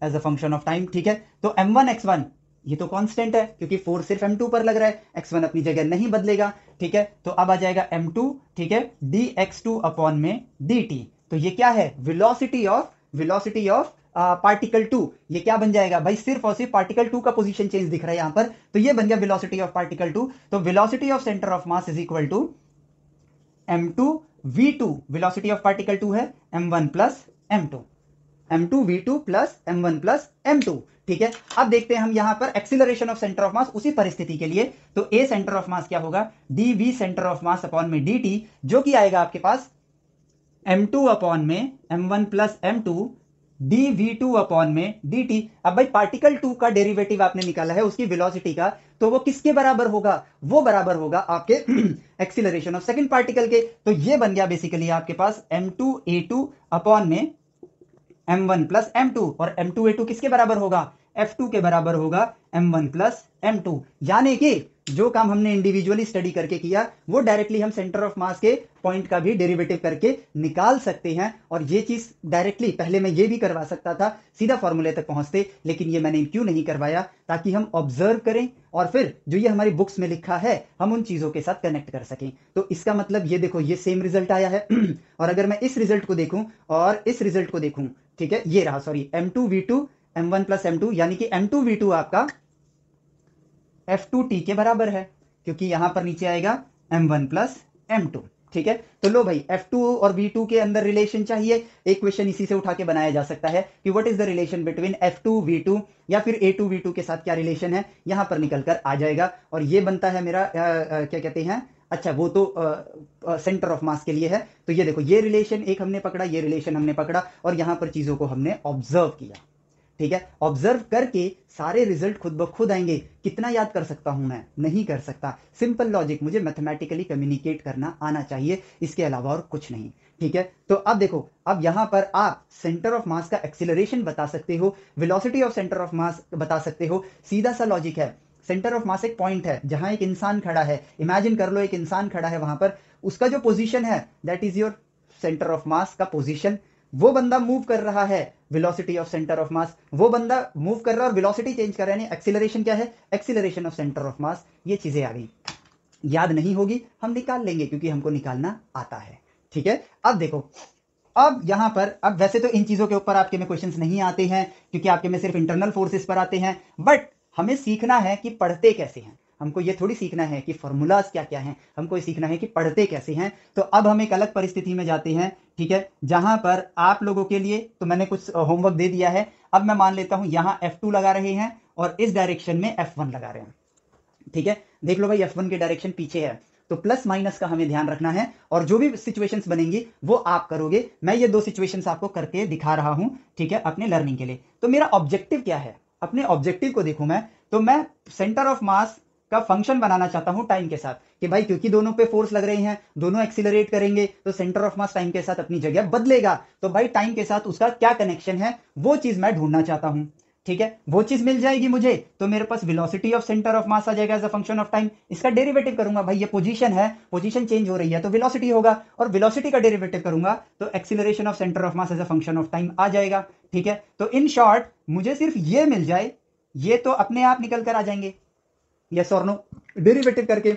as a function of time. ठीक है, तो m1 x1 ये तो कांस्टेंट है क्योंकि फोर्स सिर्फ m2 पर लग रहा है, x1 अपनी जगह नहीं बदलेगा। ठीक है, तो अब आ जाएगा m2, ठीक है, dx2 अपॉन में dt। तो ये क्या है, वेलोसिटी ऑफ पार्टिकल 2। ये क्या बन जाएगा भाई, सिर्फ और सिर्फ पार्टिकल 2 का पोजीशन चेंज दिख रहा है यहां पर, तो ये बन गया वेलोसिटी ऑफ पार्टिकल 2। तो velocity of centre of mass is equal to m2 v2, velocity of particle 2 है m1 plus m2, m2 v2 plus m1 plus m2। ठीक है, अब देखते हैं हम यहां पर एक्सीलरेशन ऑफ सेंटर ऑफ मास उसी परिस्थिति के लिए। तो a सेंटर ऑफ मास क्या होगा, dv centre of mass upon में dt, जो कि आएगा आपके पास m2 अपॉन में m1 plus m2 dv2 upon में dt। अब भाई पार्टिकल 2 का डेरिवेटिव आपने निकाला है उसकी वेलोसिटी का, तो वो किसके बराबर होगा, वो बराबर होगा आपके एक्सीलरेशन ऑफ सेकंड पार्टिकल के। तो ये बन गया बेसिकली आपके पास m2a2 अपॉन में m1 प्लस m2, और m2a2 किसके बराबर होगा, f2 के बराबर होगा m1 प्लस m2। यानी कि जो काम हमने इंडिविजुअली स्टडी करके किया वो डायरेक्टली हम सेंटर ऑफ मास के पॉइंट का भी डेरिवेटिव करके निकाल सकते हैं। और ये चीज डायरेक्टली पहले मैं ये भी करवा सकता था सीधा फॉर्मूले तक पहुंचते, लेकिन ये मैंने क्यों नहीं करवाया, ताकि हम ऑब्जर्व करें और फिर जो ये हमारी बुक्स में लिखा है हम उन चीजों के साथ कनेक्ट कर सकें। तो इसका मतलब ये देखो, ये सेम रिजल्ट आया है और अगर मैं इस रिजल्ट को देखूं और इस रिजल्ट को देखूं, ठीक है, ये रहा, sorry, m2v2 m1 plus m2, यानी कि m2v2 आपका f2t के बराबर है, क्योंकि यहां पर नीचे आएगा m1 प्लस m2। ठीक है, तो लो भाई f2 और v2 के अंदर रिलेशन चाहिए, एक क्वेश्चन इसी से उठा के बनाया जा सकता है कि what is the relation between f2 v2, या फिर a2 v2 के साथ क्या रिलेशन है, यहां पर निकल कर आ जाएगा। और ये बनता है मेरा क्या कहते हैं, अच्छा वो तो सेंटर ऑफ मास के लिए है। तो ये देखो, ये रिलेशन एक हमने पकड़ा, ये रिलेशन हमने पकड़ा, और यहां पर चीजों को हमने ऑब्जर्व किया। ठीक है, ऑब्जर्व करके सारे रिजल्ट खुद ब खुद आएंगे। कितना याद कर सकता हूं मैं, नहीं कर सकता। सिंपल लॉजिक, मुझे मैथमेटिकली कम्युनिकेट करना आना चाहिए, इसके अलावा और कुछ नहीं। ठीक है, तो अब देखो, अब यहां पर आप सेंटर ऑफ मास का एक्सीलरेशन बता सकते हो, वेलोसिटी ऑफ सेंटर ऑफ मास बता सकते हो। सीधा सा लॉजिक है, सेंटर ऑफ मास एक पॉइंट है जहां एक इंसान खड़ा है, इमेजिन कर लो एक इंसान खड़ा है वहां पर, उसका जो पोजीशन है that is your centre of mass का पोजीशन। वो बंदा मूव कर रहा है, velocity of centre of mass, वो बंदा मूव कर रहा है और वेलोसिटी चेंज कर रहा है, एक्सीलरेशन क्या है, एक्सीलरेशन ऑफ सेंटर ऑफ मास। ये चीजें आ गई, याद नहीं होगी, हम निकाल लेंगे क्योंकि हमको निकालना आता है। ठीक है, अब देखो, अब यहां पर, अब वैसे तो इन चीजों के ऊपर आपके में क्वेश्चंस नहीं आते हैं क्योंकि आपके में सिर्फ इंटरनल फोर्सेस पर आते हैं, बट हमें सीखना है कि पढ़ते कैसे हैं। हमको ये थोड़ी सीखना है कि फॉर्मूलाज क्या क्या हैं, हमको ये सीखना है कि पढ़ते कैसे हैं। तो अब हम एक अलग परिस्थिति में जाते हैं, ठीक है, जहां पर आप लोगों के लिए तो मैंने कुछ होमवर्क दे दिया है। अब मैं मान लेता हूं यहां F2 लगा रहे हैं और इस डायरेक्शन में F1 लगा रहे हैं। ठीक है, देख लो भाई F1 की डायरेक्शन पीछे है, तो प्लस माइनस का हमें ध्यान रखना है, और जो भी सिचुएशंस बनेंगी वो आप करोगे। मैं ये 2 सिचुएशंस आपको करके दिखा रहा हूं, ठीक है, अपने लर्निंग के लिए। तो मेरा ऑब्जेक्टिव क्या है, अपने ऑब्जेक्टिव को देखूं मैं, तो मैं सेंटर ऑफ मास का फंक्शन बनाना चाहता हूं टाइम के साथ, कि भाई क्योंकि दोनों पे फोर्स लग रहे हैं, दोनों एक्सीलरेट करेंगे, तो सेंटर ऑफ मास टाइम के साथ अपनी जगह बदलेगा। तो भाई टाइम के साथ उसका क्या कनेक्शन है, वो चीज मैं ढूंढना चाहता हूं। ठीक है, वो चीज मिल जाएगी मुझे, तो मेरे पास velocity of centre of mass आ जाएगा as a function of time. इसका डेरिवेटिव करूंगा, भाई ये पोजीशन है, पोजीशन चेंज हो रही है तो वेलोसिटी होगा, और वेलोसिटी का डेरिवेटिव करूंगा तो acceleration of centre of mass as a function of time आ जाएगा। ठीक है, तो इन शॉर्ट मुझे सिर्फ ये मिल जाए, ये तो अपने आप निकल कर आ जाएंगे, यस और नो, डेरिवेटिव करके।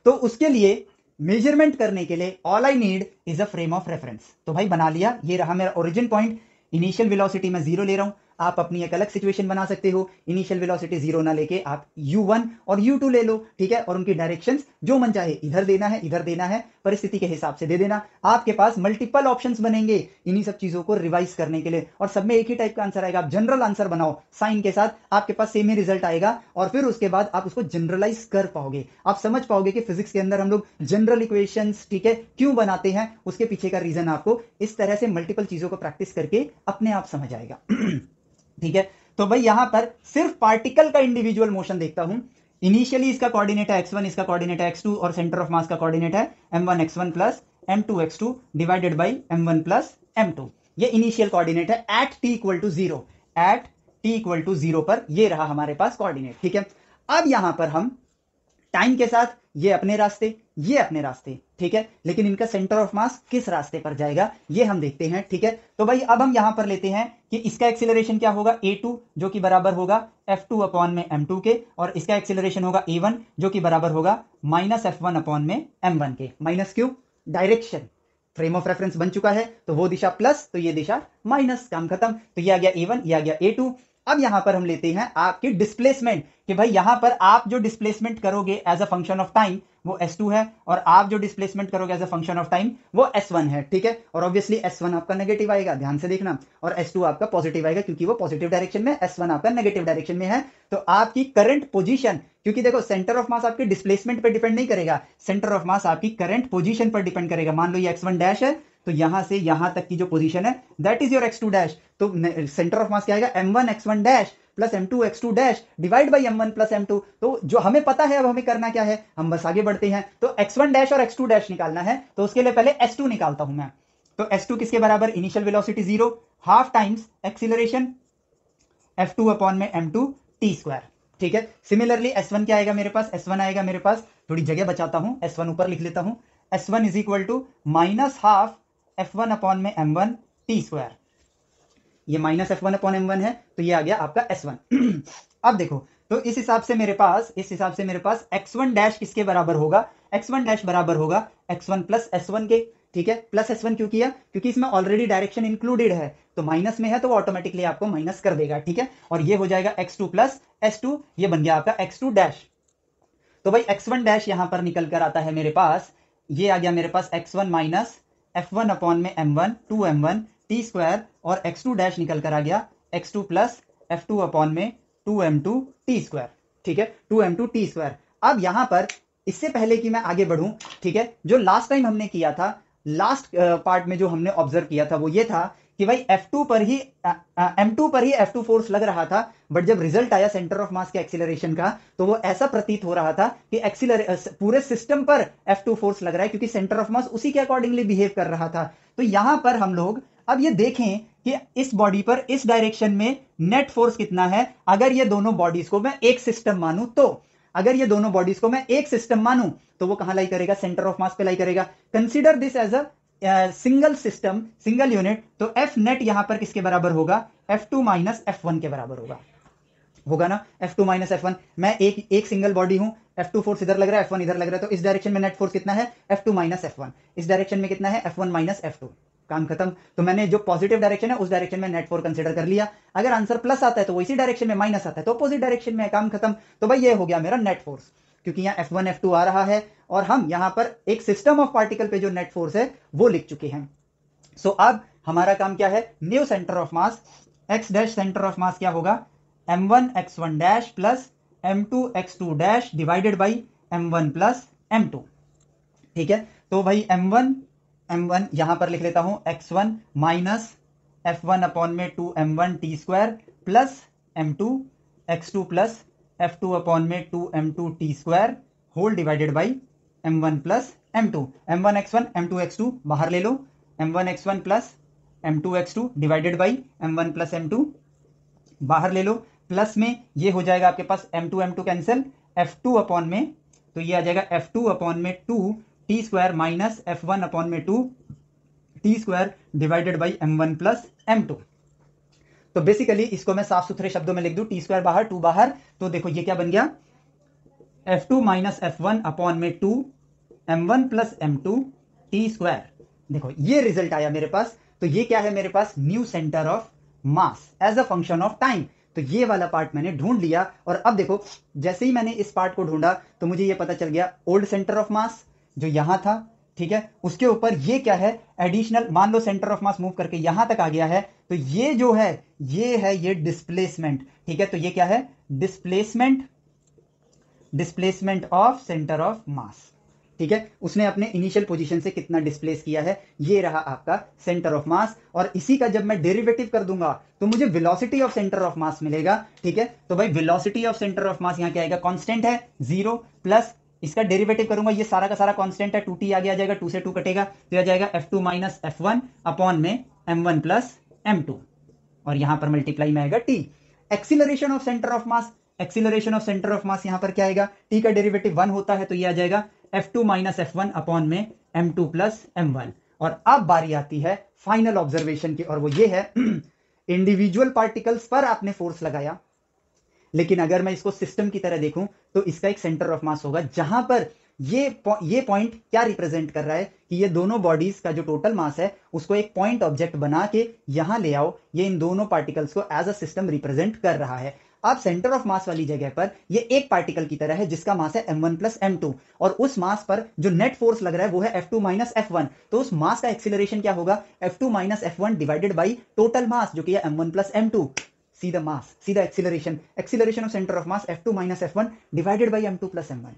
तो उसके लिए मेजरमेंट करने के लिए all I need is a frame of reference. तो भाई बना लिया, ये रहा मेरा ओरिजिन पॉइंट। इनिशियल वेलोसिटी मैं 0 ले रहा हूं, आप अपनी एक अलग सिचुएशन बना सकते हो, इनिशियल वेलोसिटी 0 ना लेके आप u1 और u2 ले लो, ठीक है, और उनकी डायरेक्शंस जो मन चाहे, इधर देना है इधर देना है, परिस्थिति के हिसाब से दे देना। आपके पास मल्टीपल ऑप्शंस बनेंगे इन्हीं सब चीजों को रिवाइज करने के लिए, और सब में एक ही टाइप का आंसर आएगा। आप जनरल आंसर बनाओ साइन के साथ, आपके पास सेम ही रिजल्ट आएगा, और फिर उसके बाद आप उसको जनरलाइज कर पाओगे। आप समझ पाओगे कि फिजिक्स के अंदर हम लोग जनरल इक्वेशंस, ठीक है, क्यों बनाते हैं, उसके पीछे का रीजन आपको इस तरह से मल्टीपल चीजों को प्रैक्टिस करके अपने आप समझ आएगा। ठीक है, तो भाई यहां पर सिर्फ पार्टिकल का इंडिविजुअल मोशन देखता हूं। इनिशियली इसका कोऑर्डिनेट है x1, इसका कोऑर्डिनेट है x2, और सेंटर ऑफ मास का कोऑर्डिनेट है m1 x1 plus m2 x2 divided by m1 plus m2। ये इनिशियल कोऑर्डिनेट है at t equal to 0, at t equal to 0 पर ये रहा हमारे पास कोऑर्डिनेट। ठीक है, अब यहां पर हम टाइम के साथ ये अपने रास्ते, ये अपने रास्ते, ठीक है, लेकिन इनका सेंटर ऑफ मास किस रास्ते पर जाएगा ये हम देखते हैं। ठीक है, तो भाई अब हम यहां पर लेते हैं कि इसका एक्सीलरेशन क्या होगा, a2 जो कि बराबर होगा f2 अपॉन में m2 के, और इसका एक्सीलरेशन होगा a1 जो कि बराबर होगा माइनस f1 अपॉन में m1 के। माइनस क्यों, डायरेक्शन, फ्रेम ऑफ रेफरेंस बन चुका है, तो वो दिशा प्लस तो ये दिशा माइनस, काम खत्म। तो ये आ गया a1, ये आ गया a2। अब यहां पर हम लेते हैं आपकी डिस्प्लेसमेंट, कि भाई यहां पर आप जो डिस्प्लेसमेंट करोगे as a function of time वो s2 है, और आप जो डिस्प्लेसमेंट करोगे as a function of time वो s1 है। ठीक है, और ऑब्वियसली s1 आपका नेगेटिव आएगा, ध्यान से देखना, और s2 आपका पॉजिटिव आएगा, क्योंकि वो पॉजिटिव डायरेक्शन में, s1 आपका नेगेटिव डायरेक्शन में है। तो आपकी करंट पोजीशन, क्योंकि देखो सेंटर ऑफ मास आपके डिस्प्लेसमेंट पर डिपेंड नहीं करेगा, सेंटर ऑफ मास आपकी करंट पोजीशन पर डिपेंड करेगा। मान लो ये x1 डैश है, तो यहां से यहां तक की जो पोजीशन है that is your x2 dash. तो सेंटर ऑफ मास क्या आएगा, m1 x1 dash plus m2 x2 dash divide by m1 plus m2। तो जो हमें पता है, अब हमें करना क्या है, हम बस आगे बढ़ते हैं। तो x1 डैश और x2 डैश निकालना है, तो उसके लिए पहले s2 निकालता हूं मैं। तो s2 किसके बराबर, initial velocity 0 half times acceleration f2 upon में m2 t स्क्वायर। ठीक है, सिमिलरली s1 क्या आएगा मेरे पास, s1 आएगा मेरे पास, थोड़ी जगह बचाता हूं, s1 ऊपर लिख लेता हूं, s1 is equal to minus half f1 upon में m1 t स्क्वायर। ये माइनस f1 अपॉन m1 है, तो ये आ गया आपका s1। अब देखो, तो इस हिसाब से मेरे पास x1 डैश किसके बराबर होगा, x1 डैश बराबर होगा x1 प्लस s1 के। ठीक है, प्लस s1 क्यों किया, क्योंकि इसमें ऑलरेडी डायरेक्शन इंक्लूडेड है, तो माइनस में है तो वो ऑटोमेटिकली आपको माइनस कर देगा। ठीक है, और ये हो जाएगा x2 प्लस s2, ये बन गया आपका x2 डैश। तो भाई x1 डैश यहां पर निकल कर आता है मेरे पास, ये आ गया मेरे पास x1 माइनस f1 अपॉन में m1 2m1 t स्क्वायर, और x2 डैश निकल कर आ गया x2 प्लस f2 अपॉन में 2m2 t स्क्वायर। ठीक है, 2m2 t स्क्वायर। अब यहां पर इससे पहले कि मैं आगे बढ़ूं, ठीक है, जो लास्ट टाइम हमने किया था, लास्ट पार्ट में जो हमने ऑब्जर्व किया था वो ये था कि भाई F2 पर ही M2 पर ही F2 फोर्स लग रहा था, बट जब रिजल्ट आया सेंटर ऑफ मास के एक्सीलरेशन का, तो वो ऐसा प्रतीत हो रहा था कि पूरे सिस्टम पर F2 फोर्स लग रहा है, क्योंकि सेंटर ऑफ मास उसी के अकॉर्डिंगली बिहेव कर रहा था। तो यहां पर हम लोग अब ये देखें कि इस बॉडी पर इस डायरेक्शन में नेट फोर्स कितना है। अगर ये दोनों बॉडीज को मैं एक सिस्टम मानूं, तो अगर ये दोनों बॉडीज को मैं एक सिस्टम मानूं, तो वो कहां लाई करेगा, सेंटर ऑफ मास पे लाई करेगा। Consider this as a single system, single unit, तो एफ नेट यहां पर किसके बराबर होगा, F2 माइनस F1 के बराबर होगा ना, F2 माइनस F1। मैं एक सिंगल बॉडी हूं, F2 फोर्स इधर लग रहा है, F1 इधर लग रहा है, तो इस डायरेक्शन में नेट फोर्स कितना है, F2 माइनस F1। इस डायरेक्शन में कितना है, F1 माइनस F2। काम खत्म। तो मैंने जो पॉजिटिव डायरेक्शन है उस डायरेक्शन में नेट फोर्स कंसीडर कर लिया। अगर आंसर प्लस आता है तो वो इसी डायरेक्शन में, माइनस आता है तो अपोजिट डायरेक्शन में, काम खत्म। तो भाई ये हो गया मेरा नेट फोर्स, क्योंकि यहाँ F1 F2 आ रहा है, और हम यहां पर एक सिस्टम ऑफ पार्टिकल पे जो नेट फोर्स है वो लिख चुके हैं। सो अब हमारा काम क्या है, new centre of mass, x dash centre of mass क्या होगा, m1 x1 dash plus m2 x2 dash divided by m1 plus m2। ठीक है, तो भाई m1 यहां पर लिख लेता हूं x1 माइनस f1 अपॉन में 2m1 T square plus m2 x2 plus f2 upon में 2m2 T square whole divided by m1 plus m2। m1 x1 m2 x2 बाहर ले लो, m1 x1 plus m2 x2 divided by m1 plus m2 बाहर ले लो, plus में ये हो जाएगा आपके पास m2 कैंसिल, f2 अपॉन में, तो ये आ जाएगा f2 अपॉन में 2 T square minus f1 upon में 2 T square divided by m1 plus m2। तो बेसिकली इसको मैं साफ सुथरे शब्दों में लिख दूं, टी स्क्वायर बाहर 2 बाहर, तो देखो ये क्या बन गया, f2 माइनस f1 अपॉन में 2 m1 plus m2 T square. देखो ये रिजल्ट आया मेरे पास, तो ये क्या है मेरे पास, new centre of mass as a function of time. तो ये वाला पार्ट मैंने ढूंढ लिया, और अब देखो जैसे ही मैंने इस पार्ट को ढूंढा तो मुझे ये पता चल गया ओल्ड सेंटर ऑफ मास जो यहां था, ठीक है, उसके ऊपर ये क्या है एडिशनल, मान लो सेंटर ऑफ मास मूव करके यहां तक आ गया है, तो ये जो है ये डिस्प्लेसमेंट, ठीक है, तो ये क्या है, displacement of centre of mass, ठीक है, उसने अपने इनिशियल पोजीशन से कितना डिस्प्लेस किया है, ये रहा आपका सेंटर ऑफ मास। और इसी का जब मैं डेरिवेटिव कर दूंगा तो मुझे वेलोसिटी ऑफ सेंटर ऑफ मास मिलेगा, ठीक है, तो भाई वेलोसिटी ऑफ सेंटर ऑफ मास यहां क्या आएगा, कांस्टेंट है 0 प्लस इसका डेरिवेटिव करूंगा, ये सारा का सारा कांस्टेंट है, 2t आगे आ जाएगा, 2 से 2 कटेगा, तो आ जाएगा f2 माइनस f1 अपॉन में m1 प्लस m2, और यहां पर मल्टीप्लाई में आएगा t। Acceleration of centre of mass, acceleration of centre of मास यहां पर क्या आएगा, t का डेरिवेटिव 1 होता है, तो ये आ जाएगा f2 माइनस f1 अपॉन में m2 प्लस m1। और अब बारी आती है फाइनल ऑब्जर्वेशन की, और वो ये है इंडिविजुअल पार्टिकल्स पर आपने फोर्स लगाया, लेकिन अगर मैं इसको सिस्टम की तरह देखूं तो इसका एक सेंटर ऑफ मास होगा, जहां पर ये पॉइंट क्या रिप्रेजेंट कर रहा है कि ये दोनों बॉडीज का जो टोटल मास है उसको एक पॉइंट ऑब्जेक्ट बना के यहां ले आओ, ये इन दोनों पार्टिकल्स को एज अ सिस्टम रिप्रेजेंट कर रहा है। आप सेंटर ऑफ मास वाली जगह पर ये एक पार्टिकल की तरह है जिसका मास है m1 प्लस m2, और उस मास पर जो नेट फोर्स लग रहा है वो है f2 माइनस f1, तो उस मास का एक्सीलरेशन क्या होगा, f2 minus f1 divided by total mass जो कि है m1 प्लस m2, सीधा मास, सीधा acceleration, acceleration of centre of mass f2 minus f1 divided by m2 plus m1।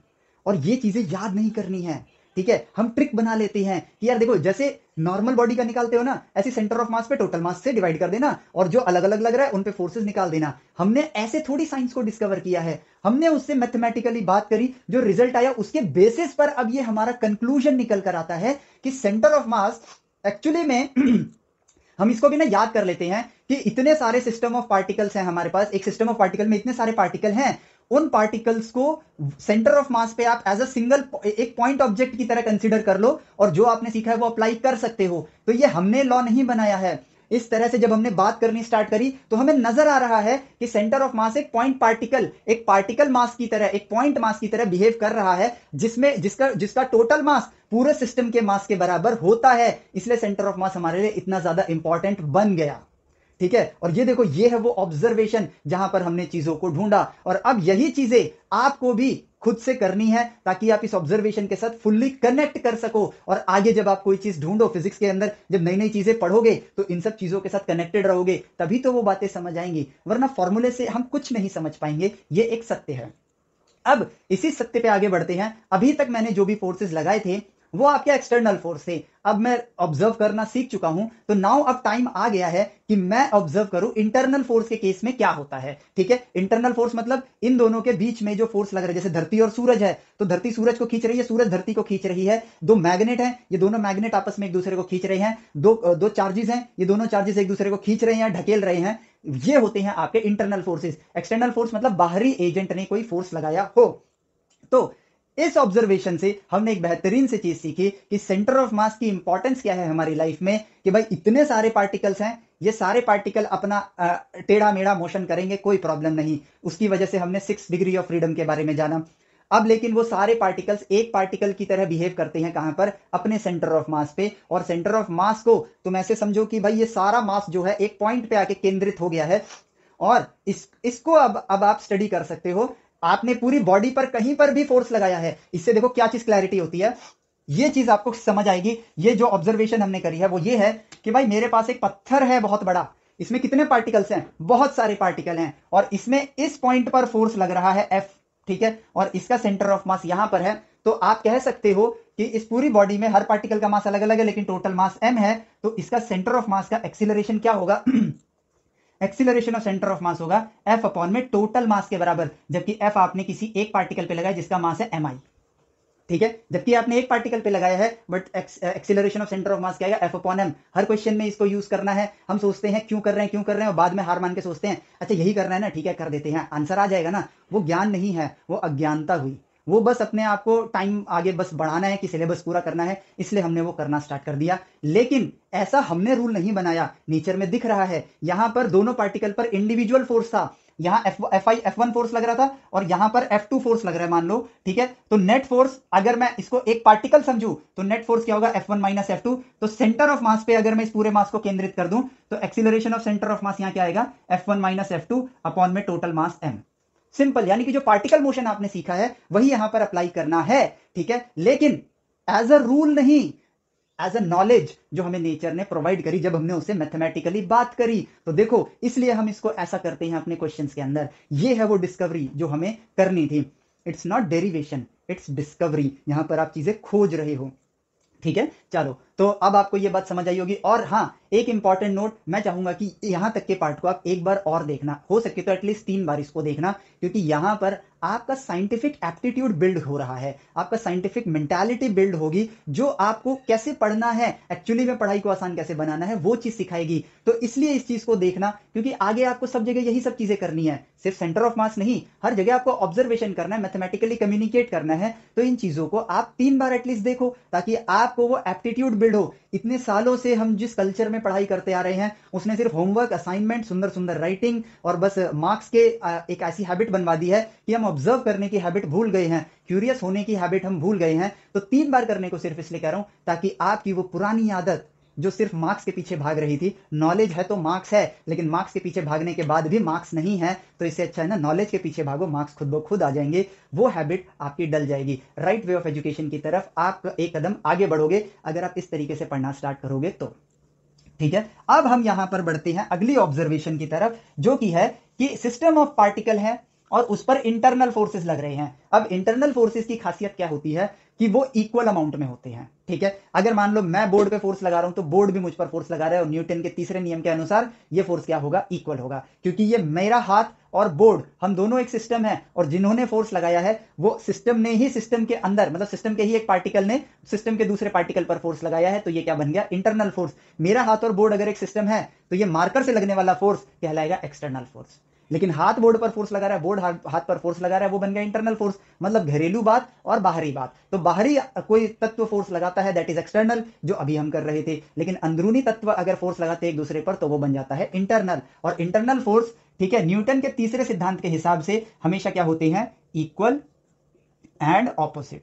और ये चीजें याद नहीं करनी है, ठीक है, हम ट्रिक बना लेते हैं कि यार देखो जैसे नॉर्मल बॉडी का निकालते हो ना, ऐसे सेंटर ऑफ मास पे टोटल मास से डिवाइड कर देना, और जो अलग अलग लग रहा है उन पे फोर्सेस निकाल देना। हमने ऐसे थोड़ी साइंस को डिस्कवर किया है, हमने उससे मैथमेटिकली बात करी, जो रिजल्ट आया उसके बेसिस पर अब ये हमारा कंक्लूजन निकल कर आता है कि सेंटर ऑफ मास एक्चुअली में हम इसको भी ना याद कर लेते हैं कि इतने सारे सिस्टम ऑफ पार्टिकल्स हैं हमारे पास, एक सिस्टम ऑफ पार्टिकल में इतने सारे पार्टिकल हैं, उन पार्टिकल्स को सेंटर ऑफ मास पे आप एज अ सिंगल एक पॉइंट ऑब्जेक्ट की तरह कंसीडर कर लो, और जो आपने सीखा है वो अप्लाई कर सकते हो। तो ये हमने लॉ नहीं बनाया है, इस तरह से जब हमने बात करनी स्टार्ट करी तो हमें नजर आ रहा है कि सेंटर ऑफ मास एक पॉइंट पार्टिकल, एक पार्टिकल मास की तरह, एक पॉइंट मास की तरह बिहेव कर रहा है, जिसमें जिसका टोटल मास पूरे सिस्टम के मास के बराबर होता है, इसलिए सेंटर ऑफ मास हमारे लिए इतना ज्यादा इंपॉर्टेंट बन गया, ठीक है। और ये देखो ये है वो ऑब्जर्वेशन जहां पर हमने चीजों को ढूंढा, और अब यही चीजें आपको भी खुद से करनी है ताकि आप इस ऑब्जर्वेशन के साथ फुल्ली कनेक्ट कर सको, और आगे जब आप कोई चीज ढूंढो फिजिक्स के अंदर, जब नई नई चीजें पढ़ोगे तो इन सब चीजों के साथ कनेक्टेड रहोगे, तभी तो वो बातें समझ आएंगी, वरना फॉर्मूले से हम कुछ नहीं समझ पाएंगे। ये एक सत्य है। अब इसी सत्य पे आगे बढ़ते हैं। अभी तक मैंने जो भी फोर्सेस लगाए थे वो आपके एक्सटर्नल फोर्स थे, अब मैं ऑब्जर्व करना सीख चुका हूं, तो नाउ अब टाइम आ गया है कि मैं ऑब्जर्व करूं इंटरनल फोर्स के केस में क्या होता है, ठीक है। इंटरनल फोर्स मतलब इन दोनों के बीच में जो फोर्स लग रहा है, जैसे धरती और सूरज है, तो धरती सूरज को खींच रही है, सूरज धरती को खींच रही है, दो मैग्नेट हैं, ये दोनों मैग्नेट आपस में एक दूसरे को खींच रहे हैं, दो चार्जेस हैं, ये दोनों चार्जेस एक दूसरे को खींच रहे हैं, ढकेल रहे हैं, ये होते हैं आपके इंटरनल फोर्सेस। एक्सटर्नल फोर्स मतलब बाहरी एजेंट ने कोई फोर्स लगाया हो। तो इस ऑब्जर्वेशन से हमने एक बेहतरीन से चीज सीखी कि सेंटर ऑफ मास की इंपॉर्टेंस क्या है हमारी लाइफ में, कि भाई इतने सारे पार्टिकल्स हैं, ये सारे पार्टिकल अपना टेढ़ा मेढ़ा मोशन करेंगे, कोई प्रॉब्लम नहीं, उसकी वजह से हमने 6 डिग्री ऑफ फ्रीडम के बारे में जाना। अब लेकिन वो सारे पार्टिकल्स एक पार्टिकल की तरह बिहेव करते हैं, कहां पर, अपने सेंटर ऑफ मास पे, और सेंटर ऑफ मास को तुम ऐसे समझो कि भाई ये सारा मास जो है एक पॉइंट पे आके केंद्रित हो गया है, और इसको अब आप स्टडी कर सकते हो। आपने पूरी बॉडी पर कहीं पर भी फोर्स लगाया है, इससे देखो क्या चीज क्लैरिटी होती है, ये चीज आपको समझ आएगी। ये जो ऑब्जर्वेशन हमने करी है वो ये है कि भाई मेरे पास एक पत्थर है बहुत बड़ा, इसमें कितने पार्टिकल्स हैं, बहुत सारे पार्टिकल हैं, और इसमें इस पॉइंट पर फोर्स लग रहा है F, ठीक है, और इसका सेंटर ऑफ मास यहां पर है, तो आप कह सकते हो कि इस पूरी बॉडी में हर पार्टिकल का मास अलग अलग है लेकिन टोटल मास m है, तो इसका सेंटर ऑफ मास का एक्सीलरेशन क्या होगा? एक्सीलरेशन ऑफ सेंटर ऑफ मास होगा F अपॉन में टोटल मास के बराबर, जबकि F आपने किसी एक पार्टिकल पे लगाया जिसका मास है mi, ठीक है, जबकि आपने एक पार्टिकल पे लगाया है, but acceleration of centre of mass क्या आएगा? F upon m। हर क्वेश्चन में इसको यूज करना है। हम सोचते हैं क्यों कर रहे हैं क्यों कर रहे हैं, और बाद में हार मान के सोचते हैं अच्छा यही करना है ना, ठीक है कर देते हैं, आंसर आ जाएगा ना। वो ज्ञान नहीं है, वो अज्ञानता हुई। वो बस अपने आप को टाइम आगे बस बढ़ाना है कि सिलेबस पूरा करना है, इसलिए हमने वो करना स्टार्ट कर दिया। लेकिन ऐसा हमने रूल नहीं बनाया, नेचर में दिख रहा है। यहां पर दोनों पार्टिकल पर इंडिविजुअल फोर्स था, यहां F1 फोर्स लग रहा था और यहां पर F2 फोर्स लग रहा है मान लो, ठीक है। तो नेट फोर्स, अगर मैं इसको एक पार्टिकल समझूं तो नेट फोर्स क्या होगा? F1 minus F2। तो सेंटर ऑफ मास पे अगर मैं इस पूरे मास को केंद्रित कर दूं तो एक्सीलरेशन ऑफ सेंटर ऑफ मास यहां क्या आएगा? F1 माइनस F2 अपॉन में टोटल मास m। सिंपल, यानी कि जो पार्टिकल मोशन आपने सीखा है वही यहां पर अप्लाई करना है, ठीक है। लेकिन एज अ रूल नहीं, एज अ नॉलेज जो हमें नेचर ने प्रोवाइड करी, जब हमने उससे मैथमेटिकली बात करी। तो देखो, इसलिए हम इसको ऐसा करते हैं अपने क्वेश्चंस के अंदर। ये है वो डिस्कवरी जो हमें करनी थी। It's not derivation, it's discovery. यहां पर आप चीजें खोज रहे हो, ठीक है। चलो, तो अब आपको ये बात समझ आई होगी। और हाँ, एक इंपॉर्टेंट नोट, मैं चाहूंगा कि यहां तक के पार्ट को आप एक बार और देखना, हो सके तो एटलीस्ट 3 बार इसको देखना, क्योंकि यहां पर आपका साइंटिफिक एप्टीट्यूड बिल्ड हो रहा है, आपका साइंटिफिक मेंटालिटी बिल्ड होगी, जो आपको कैसे पढ़ना है, एक्चुअली में पढ़ाई को आसान कैसे बनाना है, वो चीज सिखाएगी। तो इसलिए इस चीज को देखना, क्योंकि आगे आपको सब जगह यही सब चीजें करनी है, सिर्फ सेंटर ऑफ मास नहीं, हर जगह आपको ऑब्जर्वेशन करना है, मैथमेटिकली कम्युनिकेट करना है। तो इन चीजों को आप 3 बार एटलीस्ट देखो, ताकि आपको वो एप्टीट्यूड बिल्ड हो। इतने सालों से हम जिस कल्चर में पढ़ाई करते आ रहे हैं, उसने सिर्फ होमवर्क, असाइनमेंट, सुंदर सुंदर राइटिंग और बस मार्क्स के एक ऐसी हैबिट बनवा दी है कि हम ऑब्जर्व करने की हैबिट भूल गए हैं, क्यूरियस होने की हैबिट हम भूल गए हैं। तो 3 बार करने को सिर्फ इसलिए कह रहा हूं, ताकि आपकी वो पुरानी आदत जो सिर्फ मार्क्स के पीछे भाग रही थी, नॉलेज है तो मार्क्स है, लेकिन मार्क्स के पीछे भागने के बाद भी मार्क्स नहीं है, तो इससे अच्छा है ना नॉलेज के पीछे भागो, मार्क्स खुद ब खुद आ जाएंगे। वो हैबिट आपकी डल जाएगी। राइट वे ऑफ एजुकेशन की तरफ आप एक कदम आगे बढ़ोगे अगर आप इस तरीके से पढ़ना स्टार्ट करोगे तो, ठीक है। अब हम यहां पर बढ़ते हैं अगली ऑब्जर्वेशन की तरफ, जो कि है कि सिस्टम ऑफ पार्टिकल है और उस पर इंटरनल फोर्सेस लग रहे हैं। अब इंटरनल फोर्सेस की खासियत क्या होती है कि वो इक्वल अमाउंट में होते हैं, ठीक है। अगर मान लो मैं बोर्ड पे फोर्स लगा रहा हूं तो बोर्ड भी मुझ पर फोर्स लगा रहा है, और न्यूटन के तीसरे नियम के अनुसार ये फोर्स क्या होगा? इक्वल होगा, क्योंकि ये मेरा हाथ और बोर्ड, हम दोनों एक सिस्टम है, और जिन्होंने फोर्स लगाया है वो सिस्टम ने ही, सिस्टम के अंदर, मतलब सिस्टम के ही एक पार्टिकल ने सिस्टम के दूसरे पार्टिकल पर फोर्स लगाया है। तो ये क्या बन गया? Internal force. मेरा हाथ और बोर्ड अगर एक सिस्टम है तो ये मार्कर से लगने वाला फोर्स कहलाएगा एक्सटर्नल फोर्स। लेकिन हाथ बोर्ड पर फोर्स लगा रहा है, बोर्ड हाथ पर फोर्स लगा रहा है, वो बन गया इंटरनल फोर्स। मतलब घरेलू बात और बाहरी बात। तो बाहरी कोई तत्व फोर्स लगाता है, दैट इज एक्सटर्नल, जो अभी हम कर रहे थे। लेकिन अंदरूनी तत्व अगर फोर्स लगाते हैं एक दूसरे पर तो वो बन जाता है इंटरनल। और इंटरनल फोर्स, ठीक है, न्यूटन के तीसरे सिद्धांत के हिसाब से हमेशा क्या होते हैं? इक्वल एंड ऑपोजिट,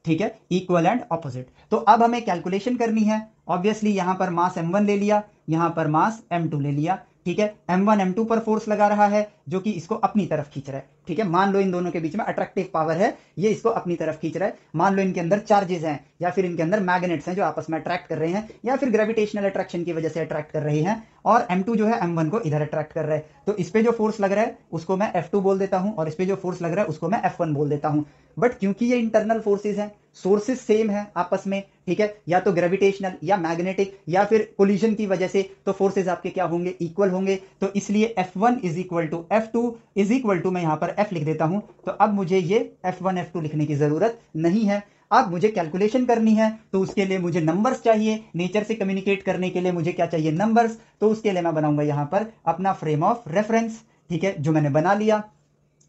ठीक है, इक्वल एंड ऑपोजिट। तो अब हमें कैलकुलेशन करनी है। ऑब्वियसली यहां पर मास m1 ले लिया, यहां पर मास m2 ले लिया, ठीक है। m1 m2 पर फोर्स लगा रहा है जो कि इसको अपनी तरफ खींच रहा है, ठीक है। मान लो इन दोनों के बीच में अट्रैक्टिव पावर है, ये इसको अपनी तरफ खींच रहा है। मान लो इनके अंदर चार्जेस हैं, या फिर इनके अंदर मैग्नेट्स हैं जो आपस में अट्रैक्ट कर रहे हैं, या फिर ग्रेविटेशनल अट्रैक्शन की वजह से अट्रैक्ट कर रहे हैं, और m2 जो है m1 को इधर अट्रैक्ट कर रहा है। तो इस पे जो फोर्स लग रहा है उसको मैं F2 बोल देता हूं, और इस पे जो फोर्स लग रहा है उसको मैं F1 बोल देता हूं। बट क्योंकि ये इंटरनल फोर्सेज हैं, सोर्सेस सेम है आपस में, ठीक है, या तो ग्रेविटेशनल या मैग्नेटिक या फिर कोलिजन की वजह से, तो फोर्सेज आपके क्या होंगे? इक्वल होंगे। तो इसलिए F1 is equal to F2 is equal to, मैं यहां पर F लिख देता हूं। तो अब मुझे ये F1 F2 लिखने की जरूरत नहीं है। अब मुझे कैलकुलेशन करनी है, तो उसके लिए मुझे नंबर्स चाहिए। नेचर से कम्युनिकेट करने के लिए मुझे क्या चाहिए? नंबर्स। तो उसके लिए मैं बनाऊंगा यहां पर अपना फ्रेम ऑफ रेफरेंस, ठीक है, जो मैंने बना लिया।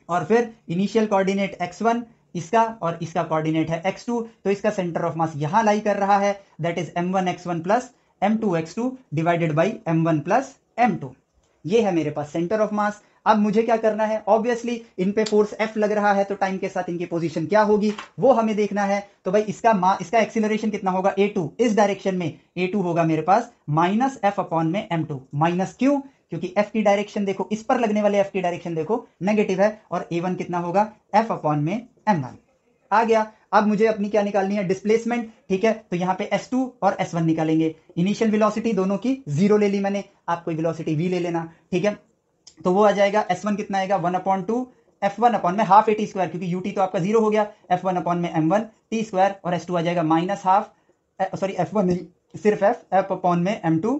और फिर इनिशियल कोऑर्डिनेट x1 इसका, और इसका कोऑर्डिनेट है x2। तो इसका सेंटर ऑफ मास यहां लाई कर रहा है, that is m1 x1 plus m2 x2 divided by m1 plus m2। ये है मेरे पास सेंटर ऑफ मास। अब मुझे क्या करना है? ऑब्वियसली इन पे फोर्स F लग रहा है, तो टाइम के साथ इनकी पोजीशन क्या होगी वो हमें देखना है। तो भाई इसका एक्सीलरेशन कितना होगा? a2, इस डायरेक्शन में a2 होगा मेरे पास माइनस F अपॉन में m2। माइनस क्यों? क्योंकि F की डायरेक्शन देखो, इस पर लगने वाले F की डायरेक्शन देखो नेगेटिव है, और a1 कितना होगा? F अपॉन में m1 आ गया। अब मुझे अपनी क्या निकालनी है? डिस्प्लेसमेंट, ठीक है। तो यहां पे S2 और S1 निकालेंगे। इनिशियल वेलोसिटी दोनों की 0 ले ली मैंने, आप कोई वेलोसिटी v ले लेना, ठीक है। तो वो आ जाएगा S1 कितना आएगा? 1/2 F1 अपॉन में हाफ ए टी स्क्वायर, क्योंकि यूटी तो आपका 0 हो गया, F1 अपॉन में m1 टी स्क्वायर, और S2 आ जाएगा माइनस हाफ, सॉरी F1 नहीं, सिर्फ F अपॉन में m2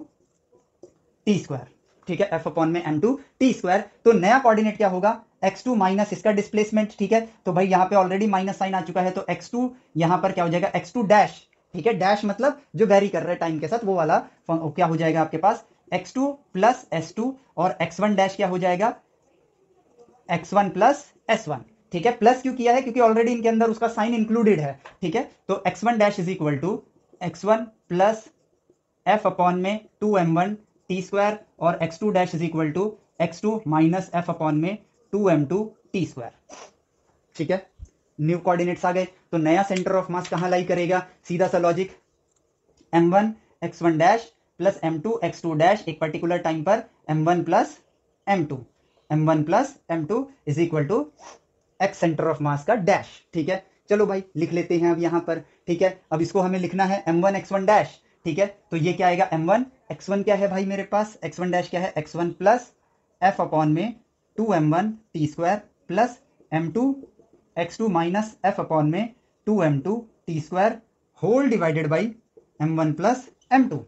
टी स्क्वायर। ठीक है, F अपॉन में m2 टी स्क्वायर। तो नया कोऑर्डिनेट क्या होगा, x2 माइनस इसका डिस्प्लेसमेंट। ठीक है, तो भाई यहाँ पे ऑलरेडी माइनस साइन आ चुका है, तो x2 यहाँ पर क्या हो जाएगा, x2 डैश। ठीक है, डैश मतलब जो वेरी कर रहा है टाइम के साथ, वो वाला क्या हो जाएगा आपके पास, x2 प्लस S2, और x1 डैश क्या हो जाएगा, x1 प्लस S1। ठीक है, प्लस क्यों किया है, क्योंकि ऑलरेडी इनके अंदर उसका साइन इंक्लूडेड है। ठीक है, तो x1 dash is equal to x1 plus f upon में 2m1 टी स्क्वायर, और x2 dash is equal to x2 minus f upon में 2m2 टी स्क्वायर। ठीक है, न्यू कोऑर्डिनेट्स आ गए, तो नया सेंटर ऑफ मास कहां लाई करेगा, सीधा सा logic, m1 x1 dash plus m2 x2 dash, एक पर्टिकुलर टाइम पर m1 plus m2 is equal to x center of mass का डैश। ठीक है, चलो भाई लिख लेते हैं अब यहां पर। ठीक है, अब इसको हमें लिखना है m1 x1 डैश। ठीक है, तो ये क्या आएगा, m1 x1 क्या है भाई मेरे पास, x1 डैश क्या है, x1 प्लस f अपॉन में 2m1 T square plus m2 x2 minus f upon में 2m2 T square whole divided by m1 plus m2,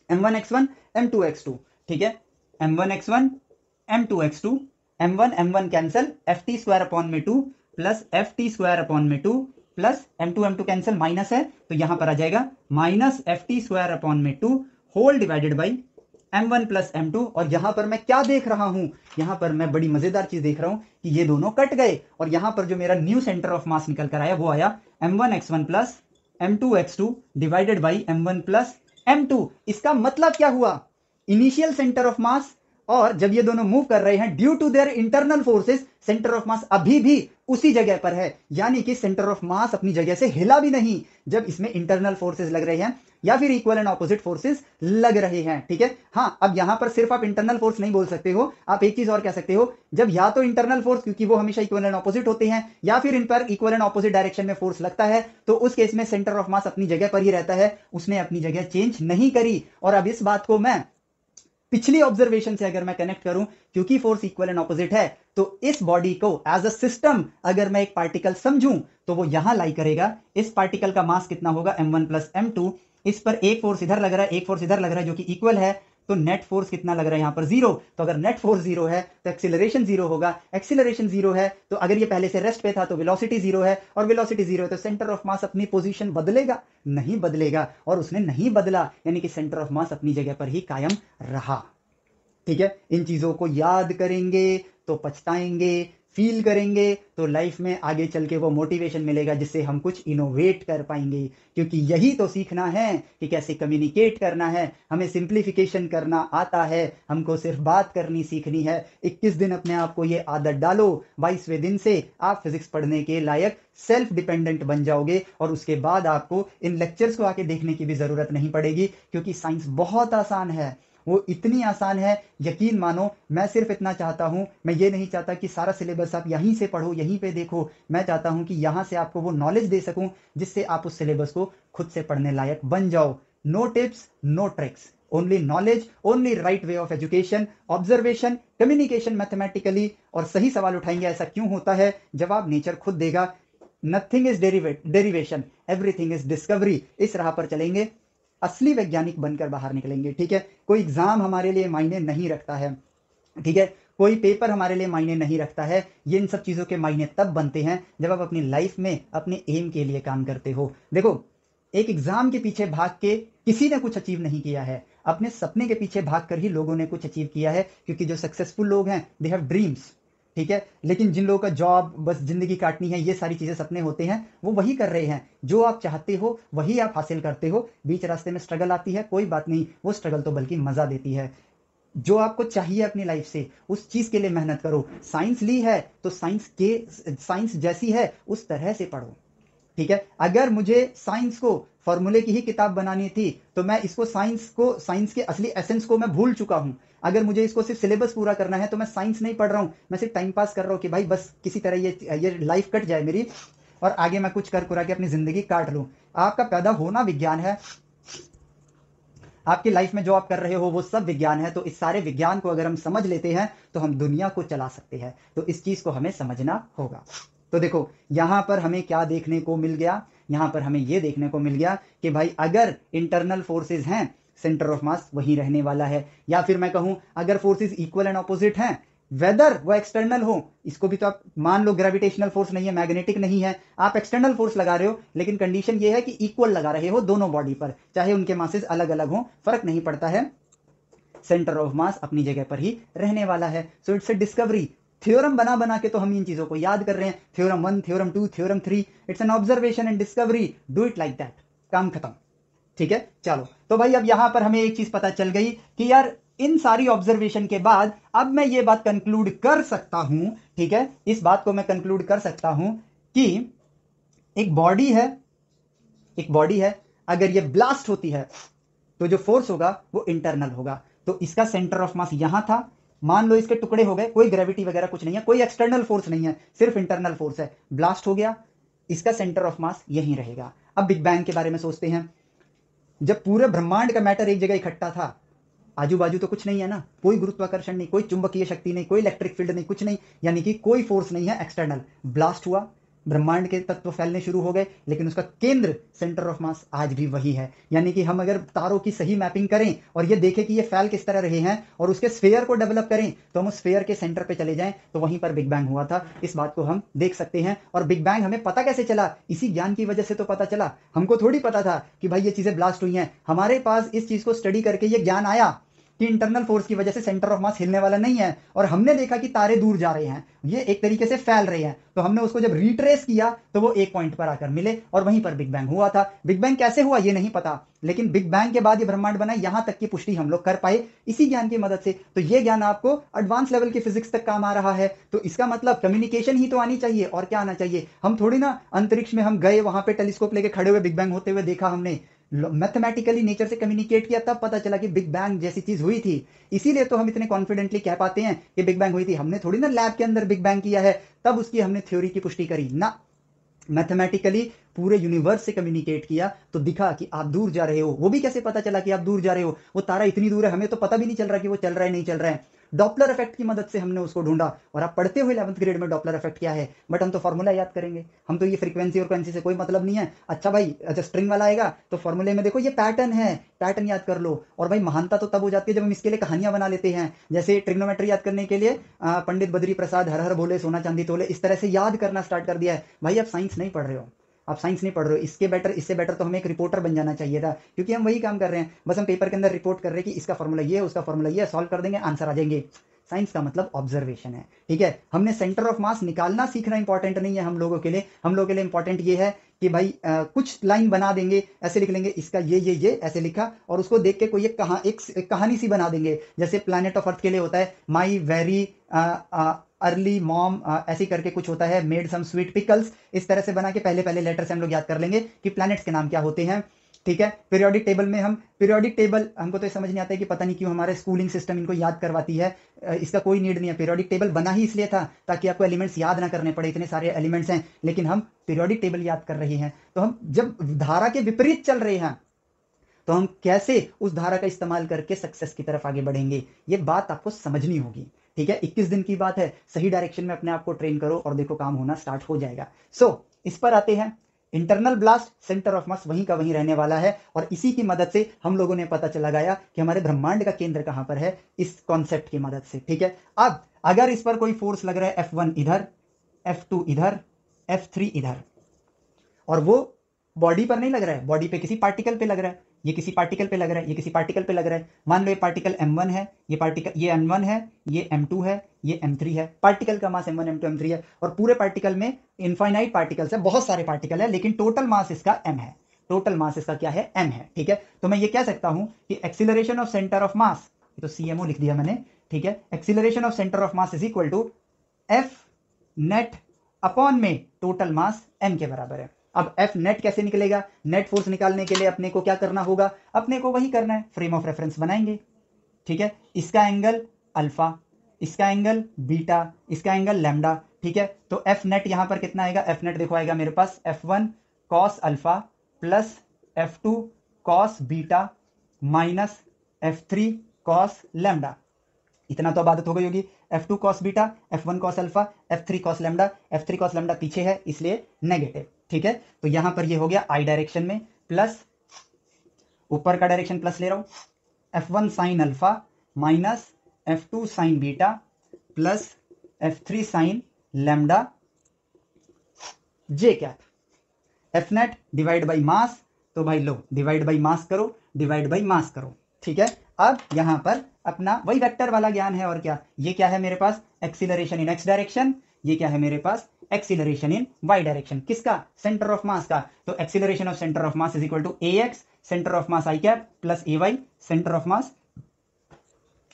m1 x1 m2 x2। ठीक है, m1 x1 m2 x2, m1 cancel, ft square upon में 2 plus ft square upon में 2 plus m2 cancel, minus है तो यहां पर आ जाएगा माइनस ft स्क्वायर अपॉन में 2 whole divided by m1 plus m2। और यहां पर मैं क्या देख रहा हूं, यहां पर मैं बड़ी मजेदार चीज देख रहा हूं कि ये दोनों कट गए, और यहां पर जो मेरा न्यू सेंटर ऑफ मास निकल कर आया वो आया m1 x1 plus m2 x2 divided by m1 plus m2। इसका मतलब क्या हुआ, इनिशियल सेंटर ऑफ मास, और जब ये दोनों मूव कर रहे हैं due to their internal forces, center of mass अभी भी उसी जगह पर है, यानी कि सेंटर ऑफ मास अपनी जगह से हिला भी नहीं जब इसमें इंटरनल फोर्सेस लग रहे हैं या फिर इक्वल एंड ऑपोजिट फोर्सेस लग रहे हैं। ठीक है, हाँ, अब यहां पर सिर्फ आप इंटरनल फोर्स नहीं बोल सकते हो, आप एक चीज और कह सकते हो, जब या तो इंटरनल फोर्स, क्योंकि वो हमेशा इक्वल एंड ऑपोजिट होते हैं, या फिर इन पर इक्वल एंड ऑपोजिट डायरेक्शन में फोर्स लगता है, तो उस केस में सेंटर ऑफ मास अपनी जगह पर ही रहता है, उसने अपनी जगह चेंज नहीं करी। और अब इस बात को मैं पिछली ऑब्जर्वेशन से अगर मैं कनेक्ट करूं, क्योंकि फोर्स इक्वल एंड ऑपोजिट है, तो इस बॉडी को एज अ सिस्टम अगर मैं एक पार्टिकल समझूं तो वो यहां लाई करेगा। इस पार्टिकल का मास कितना होगा, m1 प्लस m2, इस पर एक फोर्स इधर लग रहा है, एक फोर्स इधर लग रहा है जो कि इक्वल है, तो नेट फोर्स कितना लग रहा है यहां पर, 0। तो अगर नेट फोर्स 0 है तो एक्सीलरेशन 0 होगा, एक्सीलरेशन 0 है तो अगर ये पहले से रेस्ट पे था तो वेलोसिटी 0 है, और वेलोसिटी 0 है तो सेंटर ऑफ मास अपनी पोजीशन बदलेगा, नहीं बदलेगा, और उसने नहीं बदला, यानी कि सेंटर ऑफ मास अपनी जगह पर ही कायम रहा। ठीक है, इन चीजों को याद करेंगे तो पछताएंगे, फील करेंगे तो लाइफ में आगे चल के वो मोटिवेशन मिलेगा जिससे हम कुछ इनोवेट कर पाएंगे, क्योंकि यही तो सीखना है कि कैसे कम्युनिकेट करना है, हमें सिंप्लीफिकेशन करना आता है, हमको सिर्फ बात करनी सीखनी है। 21 दिन अपने आप को ये आदत डालो, 22वें दिन से आप फिजिक्स पढ़ने के लायक सेल्फ डिपेंडेंट बन जाओगे, और उसके बाद आपको इन लेक्चर्स को आके देखने की भी जरूरत नहीं पड़ेगी, क्योंकि साइंस बहुत आसान है, वो इतनी आसान है, यकीन मानो। मैं सिर्फ इतना चाहता हूं, मैं ये नहीं चाहता कि सारा सिलेबस आप यहीं से पढ़ो, यहीं पे देखो, मैं चाहता हूं कि यहां से आपको वो नॉलेज दे सकूं जिससे आप उस सिलेबस को खुद से पढ़ने लायक बन जाओ। No tips, no tricks, only knowledge, only right way of education, observation, communication mathematically, और सही सवाल उठाएंगे। ऐसा क्यों होता है, जवाब नेचर खुद देगा। Nothing is derivation, everything is discovery. इस राह पर चलेंगे, असली वैज्ञानिक बनकर बाहर निकलेंगे। ठीक है, कोई एग्जाम हमारे लिए मायने नहीं रखता है, ठीक है, कोई पेपर हमारे लिए मायने नहीं रखता है। ये इन सब चीजों के मायने तब बनते हैं जब आप अपनी लाइफ में अपने एम के लिए काम करते हो। देखो, एक एग्जाम के पीछे भाग के किसी ने कुछ अचीव नहीं किया है, अपने सपने के पीछे भागकर ही लोगों ने कुछ अचीव किया है, क्योंकि जो सक्सेसफुल लोग हैं दे हैव ड्रीम्स। ठीक है, लेकिन जिन लोगों का जॉब, बस जिंदगी काटनी है, ये सारी चीजें सपने होते हैं, वो वही कर रहे हैं। जो आप चाहते हो वही आप हासिल करते हो। बीच रास्ते में स्ट्रगल आती है, कोई बात नहीं, वो स्ट्रगल तो बल्कि मजा देती है। जो आपको चाहिए अपनी लाइफ से, उस चीज के लिए मेहनत करो। साइंस ली है तो साइंस जैसी है उस तरह से पढ़ो। ठीक है, अगर मुझे साइंस को फॉर्मूले की ही किताब बनानी थी तो मैं इसको साइंस के असली एसेंस को मैं भूल चुका हूं। अगर मुझे इसको सिर्फ सिलेबस पूरा करना है तो मैं साइंस नहीं पढ़ रहा हूं, मैं सिर्फ टाइम पास कर रहा हूं कि भाई बस किसी तरह ये लाइफ कट जाए मेरी, और आगे मैं कुछ कर कुरा के अपनी जिंदगी काट लूं। आपका पैदा होना विज्ञान है, आपकी लाइफ में जो आप कर रहे हो वो सब विज्ञान है। तो इस सारे विज्ञान को अगर हम समझ लेते हैं तो हम दुनिया को चला सकते हैं। तो इस चीज को हमें समझना होगा। तो देखो यहां पर हमें क्या देखने को मिल गया, यहां पर हमें यह देखने को मिल गया कि भाई अगर इंटरनल फोर्सेस हैं, सेंटर ऑफ मास वहीं रहने वाला है। या फिर मैं कहूं अगर फोर्सेस इक्वल एंड ऑपोजिट हैं, वेदर वो एक्सटर्नल हो, इसको भी तो आप मान लो ग्रेविटेशनल फोर्स नहीं है, मैग्नेटिक नहीं है, आप एक्सटर्नल फोर्स लगा रहे हो, लेकिन कंडीशन ये है कि इक्वल लगा रहे हो दोनों बॉडी पर, चाहे उनके मासेस अलग अलग हो, फर्क नहीं पड़ता है, सेंटर ऑफ मास अपनी जगह पर ही रहने वाला है। So it's a discovery. Theorem बना बना के तो हम इन चीजों को याद कर रहे हैं, theorem 1, theorem 2, theorem 3। It's an observation and discovery, do it like that, काम खत्म। ठीक है, चलो तो भाई अब यहां पर हमें एक चीज पता चल गई कि यार इन सारी ऑब्जर्वेशन के बाद अब मैं ये बात कंक्लूड कर सकता हूं, ठीक है, इस बात को मैं कंक्लूड कर सकता हूं कि एक बॉडी है, एक बॉडी है, अगर ये ब्लास्ट होती है तो जो फोर्स होगा वो इंटरनल होगा। तो इसका सेंटर ऑफ मास यहां था, मान लो इसके टुकड़े हो गए, कोई ग्रेविटी वगैरह कुछ नहीं है, कोई एक्सटर्नल फोर्स नहीं है, सिर्फ इंटरनल फोर्स है, ब्लास्ट हो गया, इसका सेंटर ऑफ मास यहीं रहेगा। अब बिग बैंग के बारे में सोचते हैं। जब पूरे ब्रह्मांड का मैटर एक जगह इकट्ठा था, आजू बाजू तो कुछ नहीं है ना, कोई गुरुत्वाकर्षण नहीं, कोई चुंबकीय शक्ति नहीं, कोई इलेक्ट्रिक फील्ड नहीं, कुछ नहीं, यानी कि कोई फोर्स नहीं है एक्सटर्नल। ब्लास्ट हुआ, ब्रह्मांड के तत्व फैलने शुरू हो गए, लेकिन उसका केंद्र सेंटर ऑफ मास आज भी वही है। यानी कि हम अगर तारों की सही मैपिंग करें और ये देखें कि ये फैल किस तरह रहे हैं और उसके स्फेयर को डेवलप करें, तो हम उस स्फेयर के सेंटर पे चले जाएं तो वहीं पर बिग बैंग हुआ था। इस बात को हम देख सकते हैं। और बिग बैंग हमें पता कैसे चला? इसी ज्ञान की वजह से तो पता चला। हमको थोड़ी पता था कि भाई ये चीजें ब्लास्ट हुई हैं, हमारे पास इस चीज को स्टडी करके ये ज्ञान आया कि इंटरनल फोर्स की वजह से सेंटर ऑफ मास हिलने वाला नहीं है, और हमने देखा कि तारे दूर जा रहे हैं, ये एक तरीके से फैल रहे हैं, तो हमने उसको जब रिट्रेस किया तो वो एक पॉइंट पर आकर मिले और वहीं पर बिग बैंग हुआ था। बिग बैंग कैसे हुआ ये नहीं पता, लेकिन बिग बैंग के बाद ये ब्रह्मांड बना, यहां तक की पुष्टि हम लोग कर पाए इसी ज्ञान की मदद से। तो ये ज्ञान आपको एडवांस लेवल की फिजिक्स तक काम आ रहा है, तो इसका मतलब कम्युनिकेशन ही तो आनी चाहिए, और क्या आना चाहिए? हम थोड़ी ना अंतरिक्ष में हम गए, वहां पे टेलीस्कोप लेके खड़े हुए बिग बैंग होते हुए देखा, हमने मैथमेटिकली नेचर से कम्युनिकेट किया, तब पता चला कि बिग बैंग जैसी चीज हुई थी। इसीलिए तो हम इतने कॉन्फिडेंटली कह पाते हैं कि बिग बैंग हुई थी। हमने थोड़ी ना लैब के अंदर बिग बैंग किया है तब उसकी हमने थ्योरी की पुष्टि करी ना, मैथमेटिकली पूरे यूनिवर्स से कम्युनिकेट किया तो दिखा कि आप दूर जा रहे हो। वो भी कैसे पता चला कि आप दूर जा रहे हो? वो तारा इतनी दूर है, हमें तो पता भी नहीं चल रहा कि वो चल रहा है नहीं चल रहा है। डॉपलर इफेक्ट की मदद से हमने उसको ढूंढा। और आप पढ़ते हुए 11th ग्रेड में डॉपलर इफेक्ट क्या है, बट हम तो फॉर्मूला याद करेंगे, हम तो ये फ्रीक्वेंसी और फ्रीक्वेंसी से कोई मतलब नहीं है। अच्छा भाई, अच्छा स्ट्रिंग वाला आएगा तो फॉर्मूले में देखो ये पैटर्न है, पैटर्न याद कर लो। और भाई महानता तो तब हो जाती है जब हम इसके लिए कहानियां बना लेते हैं, जैसे ट्रिग्नोमेट्री याद करने के लिए पंडित बद्री प्रसाद हर हर बोले सोना चांदी तोले, इस तरह से याद करना स्टार्ट कर दिया है। भाई आप साइंस नहीं पढ़ रहे हो, आप साइंस नहीं पढ़ रहे हो। इसके बेटर, इससे बेटर तो हमें एक रिपोर्टर बन जाना चाहिए था, क्योंकि हम वही काम कर रहे हैं, बस हम पेपर के अंदर रिपोर्ट कर रहे हैं कि इसका फॉर्मूला ये है, उसका फॉर्मूला ये है, सॉल्व कर देंगे, आंसर आ जाएंगे। साइंस का मतलब ऑब्जर्वेशन है, ठीक है। हमने सेंटर ऑफ मास निकालना सीखना इंपॉर्टेंट नहीं है हम लोगों के लिए। हम लोगों के लिए इंपॉर्टेंट ये है कि भाई कुछ लाइन बना देंगे, ऐसे लिख लेंगे इसका ये ऐसे लिखा, और उसको देख के कोई एक कहानी सी बना देंगे, जैसे प्लैनेट ऑफ अर्थ के लिए होता है माई वेरी अर्ली मॉम, ऐसे करके कुछ होता है, मेड सम स्वीट पिकल्स, इस तरह से बना के पहले पहले लेटर से हम लोग याद कर लेंगे कि प्लैनेट्स के नाम क्या होते हैं, ठीक है। पीरियोडिक टेबल में हम, पीरियोडिक टेबल हमको तो समझ नहीं आता है कि पता नहीं क्यों हमारे स्कूलिंग सिस्टम इनको याद करवाती है, इसका कोई नीड नहीं है। पीरियोडिक टेबल बना ही इसलिए था ताकि आपको एलिमेंट्स याद ना करने पड़े, इतने सारे एलिमेंट्स हैं, लेकिन हम पीरियोडिक टेबल याद कर रहे हैं। तो हम जब धारा के विपरीत चल रहे हैं तो हम कैसे उस धारा का इस्तेमाल करके सक्सेस की तरफ आगे बढ़ेंगे, ये बात आपको समझनी होगी, ठीक है। 21 दिन की बात है, सही डायरेक्शन में अपने आप को ट्रेन करो और देखो काम होना स्टार्ट हो जाएगा। सो इस पर आते हैं, इंटरनल ब्लास्ट, सेंटर ऑफ मास वहीं का वहीं रहने वाला है, और इसी की मदद से हम लोगों ने पता चला गया कि हमारे ब्रह्मांड का केंद्र कहां पर है, इस कॉन्सेप्ट की मदद से, ठीक है। अब अगर इस पर कोई फोर्स लग रहा है, F1 इधर, F2 इधर, F3 इधर, और वो बॉडी पर नहीं लग रहा है, बॉडी पे किसी पार्टिकल पे लग रहा है, ये किसी पार्टिकल पे लग रहा है, ये किसी पार्टिकल पे लग रहा है। मान लो ये पार्टिकल M1 है, ये पार्टिकल, ये M1 है, ये M2 है, ये M3 है। पार्टिकल का मास M1 M2 M3 है, और पूरे पार्टिकल में इनफाइनाइट पार्टिकल्स है, बहुत सारे पार्टिकल है, लेकिन टोटल मास इसका M है, टोटल मास इसका क्या है, M है, ठीक है। तो मैं ये कह सकता हूं कि acceleration of centre of mass, तो CMO लिख दिया मैंने, ठीक है। Acceleration of centre of mass is equal to F net upon में टोटल मास M के बराबर है। अब F नेट कैसे निकलेगा? नेट फोर्स निकालने के लिए अपने को क्या करना होगा? अपने को वही करना है, फ्रेम ऑफ रेफरेंस बनाएंगे, ठीक है। इसका एंगल अल्फा, इसका एंगल बीटा, इसका एंगल लैम्डा, ठीक है। तो F नेट यहां पर कितना आएगा? F नेट देखो आएगा मेरे पास F1 cos alpha plus F2 cos beta minus F3 cos lambda. इतना तो अब आदत हो गई होगी। F2 cos beta, F1 cos alpha, F3 cos lambda. F3 cos lambda पीछे है इसलिए नेगेटिव। ठीक है, तो यहां पर ये हो गया आई डायरेक्शन में, प्लस ऊपर का डायरेक्शन प्लस ले रहा हूं, F1 sine alpha minus F2 sign beta plus F3 sign lambda J cap. F net divide by mass, तो भाई लो डिवाइड बाई मास करो, डिवाइड बाई मास करो। ठीक है, अब यहां पर अपना वही वेक्टर वाला ज्ञान है और क्या, ये क्या है मेरे पास एक्सीलरेशन इन एक्स डायरेक्शन, ये क्या है मेरे पास एक्सीलरेशन इन वाई डायरेक्शन। किसका, सेंटर ऑफ मास का। तो acceleration of centre of mass is equal to A X center of mass I cap plus A Y center of mass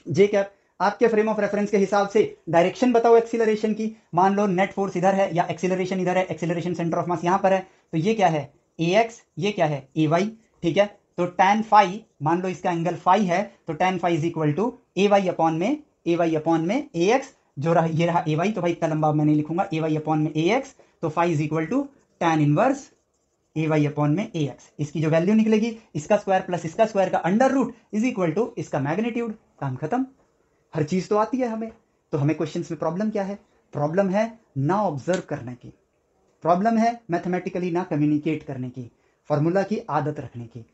J cap. आपके frame of reference के हिसाब से direction बताओ acceleration की। मान लो net force इधर है या एक्सीलरेशन इधर है, एक्सीलरेशन सेंटर ऑफ मास यहां पर है, तो ये क्या है ए एक्स, ये क्या है ए वाई। ठीक है, तो tan फाई, मान लो इसका एंगल फाई है, तो tan phi is equal to A Y upon में ए एक्स, जो रहा ये रहा ए वाई, तो भाई इतना लंबा मैं नहीं लिखूंगा, ए वाई अपॉन में ए एक्स, तो phi is equal to tan inverse A Y upon में ए एक्स। इसकी जो वैल्यू निकलेगी, इसका स्क्वायर प्लस इसका स्क्वायर का under root is equal to इसका मैग्नीट्यूड। काम खत्म। हर चीज तो आती है हमें, तो हमें क्वेश्चंस में प्रॉब्लम क्या है, प्रॉब्लम है ना ऑब्जर्व करने की, प्रॉब्लम है मैथमेटिकली ना कम्युनिकेट करने की, फॉर्मूला की आदत रखने की।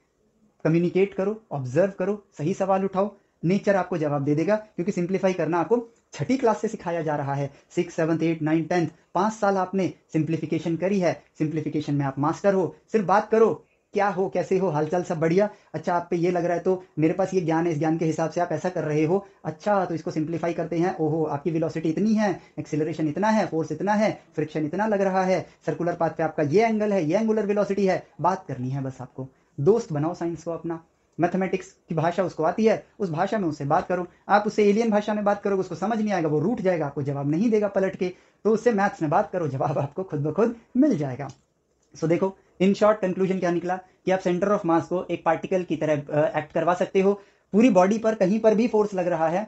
कम्युनिकेट करो, ऑब्जर्व करो, सही सवाल उठाओ, नेचर आपको जवाब दे देगा, क्योंकि सिंप्लीफाई करना आपको छठी क्लास से सिखाया जा रहा है। 6, 7, 8, 9, 10 5 साल आपने सिंप्लीफिकेशन करी है, सिंप्लीफिकेशन में आप मास्टर हो। सिर्फ बात करो, क्या हो, कैसे हो, हालचाल सब बढ़िया, अच्छा आप पे ये लग रहा है तो मेरे पास ये ज्ञान है, इस ज्ञान के हिसाब से आप ऐसा कर रहे हो, अच्छा तो इसको सिंप्लीफाई करते हैं, ओहो आपकी वेलोसिटी इतनी है, एक्सीलरेशन इतना है, फोर्स इतना है, फ्रिक्शन इतना लग रहा है, सर्कुलर पाथ पे आपका ये एंगल है, ये एंगुलर वेलोसिटी है। बात करनी है बस आपको। दोस्त बनाओ साइंस को अपना, मैथमेटिक्स की भाषा उसको आती है, उस भाषा में उससे बात करो। आप उससे एलियन भाषा में बात करोगे, उसको समझ नहीं आएगा, वो रूठ जाएगा, आपको जवाब नहीं देगा पलट के, तो उससे मैथ्स में बात करो, जवाब आपको खुद ब खुद मिल जाएगा। सो देखो, इन शॉर्ट कंक्लूजन क्या निकला कि आप सेंटर ऑफ मास को एक पार्टिकल की तरह एक्ट करवा सकते हो। पूरी बॉडी पर कहीं पर भी फोर्स लग रहा है,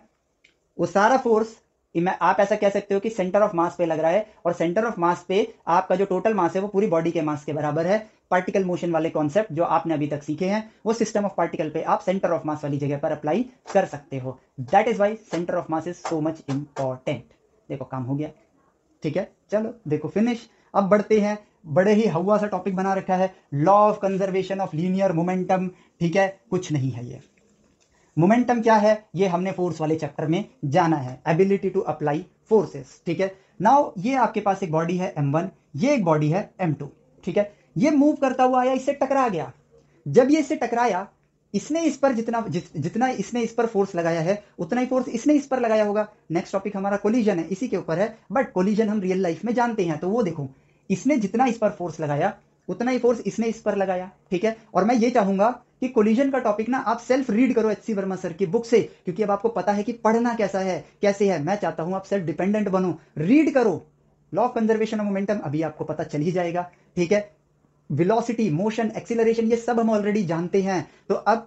वो सारा फोर्स आप ऐसा कह सकते हो कि सेंटर ऑफ मास पे लग रहा है, और सेंटर ऑफ मास पे आपका जो टोटल मास है वो पूरी बॉडी के मास के बराबर है। पार्टिकल मोशन वाले कॉन्सेप्ट जो आपने अभी तक सीखे हैं, वो सिस्टम ऑफ पार्टिकल पे आप सेंटर ऑफ मास वाली जगह पर अप्लाई कर सकते हो। That is why center of mass is so much important. देखो काम हो गया। ठीक है, चलो देखो फिनिश। अब बढ़ते हैं, बड़े ही हवा सा टॉपिक बना रखा है, law of conservation of linear momentum. ठीक है, कुछ नहीं है ये। मोमेंटम क्या है, ये हमने फोर्स वाले चैप्टर में जाना है, एबिलिटी टू अप्लाई फोर्सेस। ठीक है, नाउ ये आपके पास एक बॉडी है m1, ये एक बॉडी है m2। ठीक है, ये मूव करता हुआ आया, इससे टकरा गया। जब ये इससे टकराया, इसने इस पर जितना इसने इस पर फोर्स लगाया है, उतना ही फोर्स इसने इस पर लगाया होगा। नेक्स्ट टॉपिक हमारा कोलिजन है, इसी के ऊपर है, बट कोलिजन हम रियल लाइफ में जानते हैं। तो वो देखो, इसने जितना इस पर फोर्स लगाया, उतना ही फोर्स इसने इस पर लगाया। ठीक है, और मैं ये चाहूंगा कि कोलिजन का टॉपिक ना आप सेल्फ रीड करो एच सी वर्मा सर की बुक से, क्योंकि अब आपको पता है कि पढ़ना कैसा है, कैसे है। मैं चाहता हूं आप सेल्फ डिपेंडेंट बनो, रीड करो। Law of conservation of momentum अभी आपको पता चल ही जाएगा। ठीक है, वेलोसिटी, मोशन, एक्सीलरेशन, ये सब हम ऑलरेडी जानते हैं। तो अब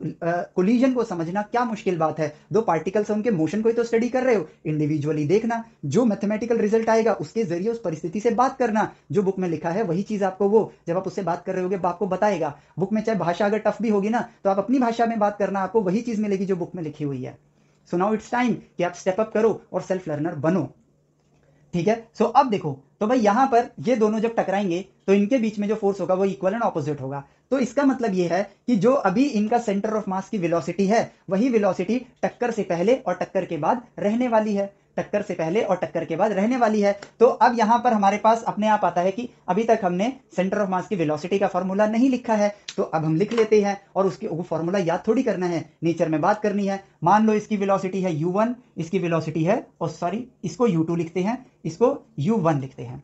कोलिजन को समझना क्या मुश्किल बात है। दो पार्टिकल्स हैं, उनके मोशन को ही तो स्टडी कर रहे हो, इंडिविजुअली देखना, जो मैथमेटिकल रिजल्ट आएगा उसके जरिए उस परिस्थिति से बात करना। जो बुक में लिखा है वही चीज आपको, वो जब आप उससे बात कर रहे होगे आपको बताएगा। बुक में चाहे भाषा अगर टफ भी होगी ना, तो आप अपनी भाषा में बात करना, आपको वही चीज मिलेगी जो बुक में लिखी हुई है। सो नाउ इट्स टाइम कि आप स्टेप अप करो और सेल्फ लर्नर बनो। ठीक है, सो अब देखो, तो भाई यहां पर ये दोनों जब टकराएंगे तो इनके बीच में जो फोर्स होगा वो इक्वल एंड ऑपोजिट होगा। तो इसका मतलब ये है कि जो अभी इनका सेंटर ऑफ मास की वेलोसिटी है, वही वेलोसिटी टक्कर से पहले और टक्कर के बाद रहने वाली है, टक्कर से पहले और टक्कर के बाद रहने वाली है। तो अब यहां पर हमारे पास अपने आप आता है कि अभी तक हमने सेंटर ऑफ मास की वेलोसिटी का फॉर्मूला नहीं लिखा है, तो अब हम लिख लेते हैं, और उसके वो फॉर्मूला याद थोड़ी करना है, नेचर में बात करनी है। मान लो इसकी वेलोसिटी है u1, इसकी वेलोसिटी है, और सॉरी इसको u2 लिखते हैं, इसको u1 लिखते हैं।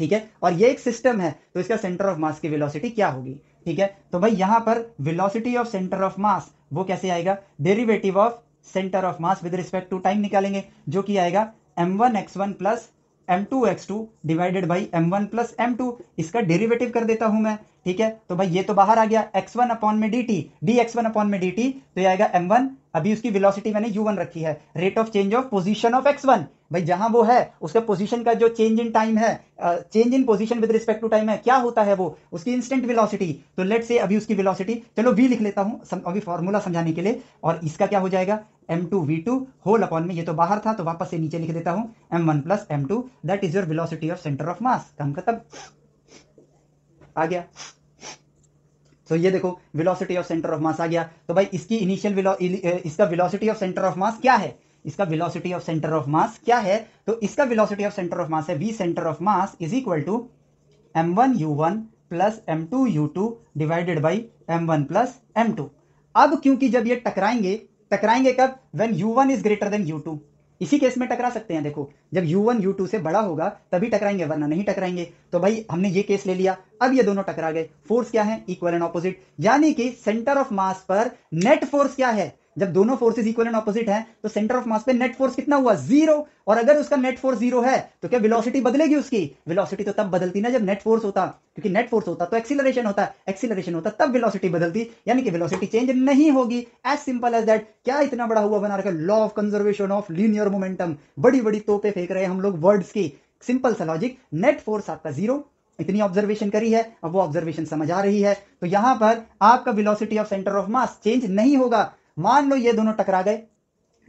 ठीक है, और ये एक सिस्टम है, तो इसका सेंटर ऑफ मास की वेलोसिटी क्या होगी। ठीक है, तो भाई यहां पर velocity of centre of mass वो कैसे आएगा, derivative of centre of mass with respect to time निकालेंगे, जो कि आएगा m1x1 plus m2x2 divided by m1 plus m2। इसका डेरिवेटिव कर देता हूं मैं। ठीक है, तो भाई ये तो बाहर आ गया, x1 अपॉन में dt, dx1 अपॉन में dt, तो ये आएगा m1 अभी उसकी वेलोसिटी मैंने u1 रखी है, rate of change of position of x1, भाई जहां वो है उसका पोजीशन का जो चेंज इन टाइम है, change in position with respect to time है, क्या होता है वो उसकी इंस्टेंट वेलोसिटी। तो लेट से अभी उसकी वेलोसिटी, चलो v लिख लेता हूं अभी फॉर्मूला समझाने के लिए, और इसका क्या हो जाएगा m2v2 होल अपॉन में, ये तो बाहर था तो वापस से नीचे लिख देता हूं m1 plus m2, that is your velocity of centre of mass. काम खत्म, आ गया। तो ये देखो velocity of centre of mass आ गया। तो भाई इसकी इसका velocity of centre of mass क्या है, इसका velocity of centre of mass क्या है, तो इसका velocity of centre of mass है v centre of mass is equal to m1u1 plus m2u2 divided by m1 plus m2। अब क्योंकि जब ये टकराएंगे कब, when u1 is greater than u2, इसी केस में टकरा सकते हैं। देखो जब u1 u2 से बड़ा होगा तभी टकराएंगे, वरना नहीं टकराएंगे। तो भाई हमने ये केस ले लिया, अब ये दोनों टकरा गए, फोर्स क्या है, इक्वल एंड ऑपोजिट, यानी कि सेंटर ऑफ मास पर नेट फोर्स क्या है, जब दोनों फोर्सेस इक्वल एंड ऑपोजिट हैं तो सेंटर ऑफ मास पे नेट फोर्स कितना हुआ, 0। और अगर उसका नेट फोर्स 0 है तो क्या वेलोसिटी बदलेगी, उसकी वेलोसिटी तो तब बदलती ना जब नेट फोर्स होता, क्योंकि नेट फोर्स होता तो एक्सीलरेशन होता, एक्सीलरेशन होता तब वेलोसिटी बदलती, यानी कि वेलोसिटी चेंज नहीं होगी। As simple as that. क्या इतना बड़ा हुआ बना रखा, law of conservation of linear momentum, बड़ी बड़ी तोपे फेंक रहे हैं हम लोग वर्ड्स की। सिंपल सा लॉजिक, नेट फोर्स आपका 0, इतनी ऑब्जर्वेशन करी है, अब वो ऑब्जर्वेशन समझ आ रही है, तो यहां पर आपका velocity of centre of mass change नहीं होगा। मान लो ये दोनों टकरा गए,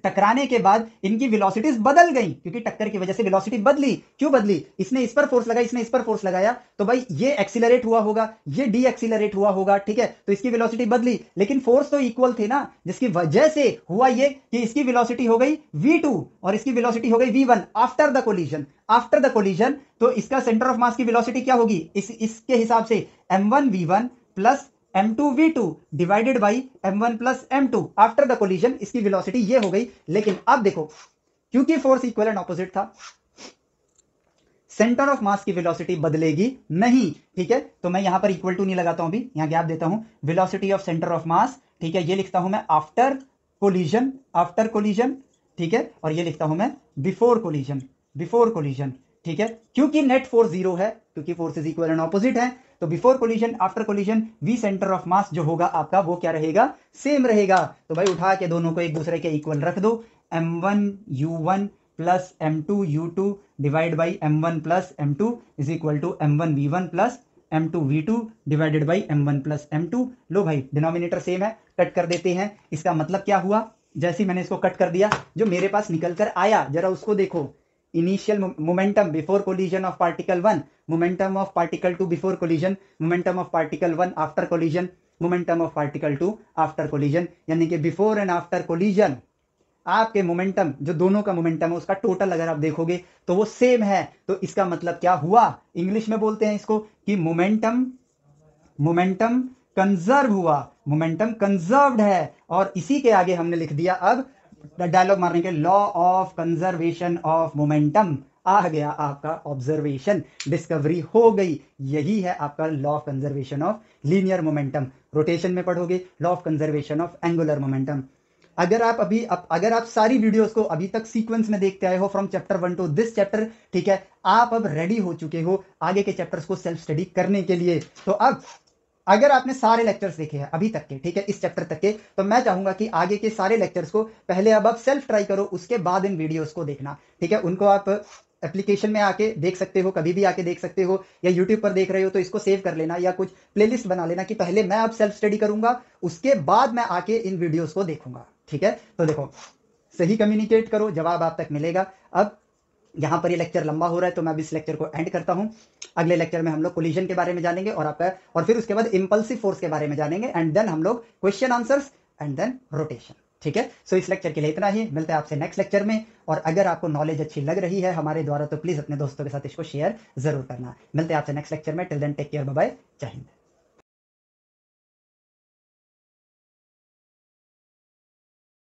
टकराने के बाद इनकी वेलोसिटीज बदल गई, क्योंकि टक्कर की वजह से वेलोसिटी बदली। क्यों बदली, इसने इस पर फोर्स लगाया, इसने इस पर फोर्स लगाया, तो भाई ये एक्सीलरेट हुआ होगा, ये डी एक्सीलरेट हुआ होगा, ठीक है, तो इसकी वेलोसिटी बदली, लेकिन फोर्स तो इक्वल थे ना, जिसकी वजह से हुआ ये कि इसकी वेलोसिटी हो गई v2 और इसकी वेलोसिटी हो गई v1 after the collision. After the collision तो इसका सेंटर ऑफ मास की वेलोसिटी क्या होगी, इसके हिसाब से m1v1 plus m2v2 divided by m1 plus m2 after the collision, इसकी वेलोसिटी ये हो गई। लेकिन अब देखो क्योंकि फोर्स इक्वल एंड ऑपोजिट था, सेंटर ऑफ मास की वेलोसिटी बदलेगी नहीं, ठीक है, तो मैं यहां पर इक्वल टू नहीं लगाता हूं, अभी यहां गैप देता हूं, velocity of centre of mass, ठीक है, ये लिखता हूं मैं आफ्टर कोलिजन, आफ्टर कोलिजन, ठीक है, और ये लिखता हूं मैं बिफोर कोलिजन, बिफोर कोलिजन, ठीक है, क्योंकि नेट फोर्स 0 है, क्योंकि फोर्सेस इक्वल एंड ऑपोजिट है, तो before collision after collision V center of mass जो होगा आपका वो क्या रहेगा, सेम रहेगा। तो भाई उठा के दोनों को एक दूसरे के इक्वल रख दो, m1u1 plus m2u2 divide by m1 plus m2 is equal to m1v1 plus m2v2 divided by m1 plus m2। लो भाई डिनोमिनेटर सेम है, कट कर देते हैं। इसका मतलब क्या हुआ, जैसे ही मैंने इसको कट कर दिया, जो मेरे पास निकल कर आया जरा उसको देखो, initial momentum before collision of particle 1, momentum of particle 2 before collision, momentum of particle 1 after collision, momentum of particle 2 after collision, यानी कि बिफोर एंड आफ्टर कोलिजन आपके मोमेंटम, जो दोनों का मोमेंटम है उसका टोटल अगर आप देखोगे तो वो सेम है। तो इसका मतलब क्या हुआ, इंग्लिश में बोलते हैं इसको कि मोमेंटम कंजर्व हुआ, मोमेंटम कंजर्व्ड है। और इसी के आगे हमने लिख दिया अब डायलॉग मारने के, law of conservation of momentum आ गया, आपका ऑब्जर्वेशन डिस्कवरी हो गई। यही है आपका law of conservation of linear momentum. Rotation में पढ़ोगे law of conservation of angular momentum. अगर आप सारी वीडियोस को अभी तक सीक्वेंस में देखते आए हो from chapter 1 to this chapter, ठीक है, आप अब रेडी हो चुके हो आगे के चैप्टर्स को सेल्फ स्टडी करने के लिए। तो अब अगर आपने सारे लेक्चर्स देखे हैं अभी तक के, ठीक है, इस चैप्टर तक के, तो मैं चाहूंगा कि आगे के सारे लेक्चर्स को पहले अब आप सेल्फ ट्राई करो, उसके बाद इन वीडियोस को देखना, ठीक है। उनको आप एप्लीकेशन में आके देख सकते हो, कभी भी आके देख सकते हो, या यूट्यूब पर देख रहे हो तो इसको सेव कर लेना या कुछ प्लेलिस्ट बना लेना कि पहले मैं अब सेल्फ स्टडी करूंगा, उसके बाद मैं आके इन वीडियोस को देखूंगा, ठीक है। तो देखो सही कम्युनिकेट करो, जवाब आप तक मिलेगा। अब यहां पर ये लेक्चर लंबा हो रहा है तो मैं अब इस लेक्चर को एंड करता हूं। अगले लेक्चर में हम लोग कोलिजन के बारे में जानेंगे और फिर उसके बाद इंपल्सिव फोर्स के बारे में जानेंगे, एंड देन हम लोग question answers and then rotation, ठीक है। सो इस लेक्चर के लिए इतना ही, मिलते हैं आपसे नेक्स्ट लेक्चर में। और अगर आपको नॉलेज अच्छी लग रही है हमारे द्वारा तो प्लीज अपने दोस्तों के साथ इसको शेयर जरूर करना। मिलते हैं आपसे नेक्स्ट लेक्चर में, till then take care, bye bye, जय हिंद।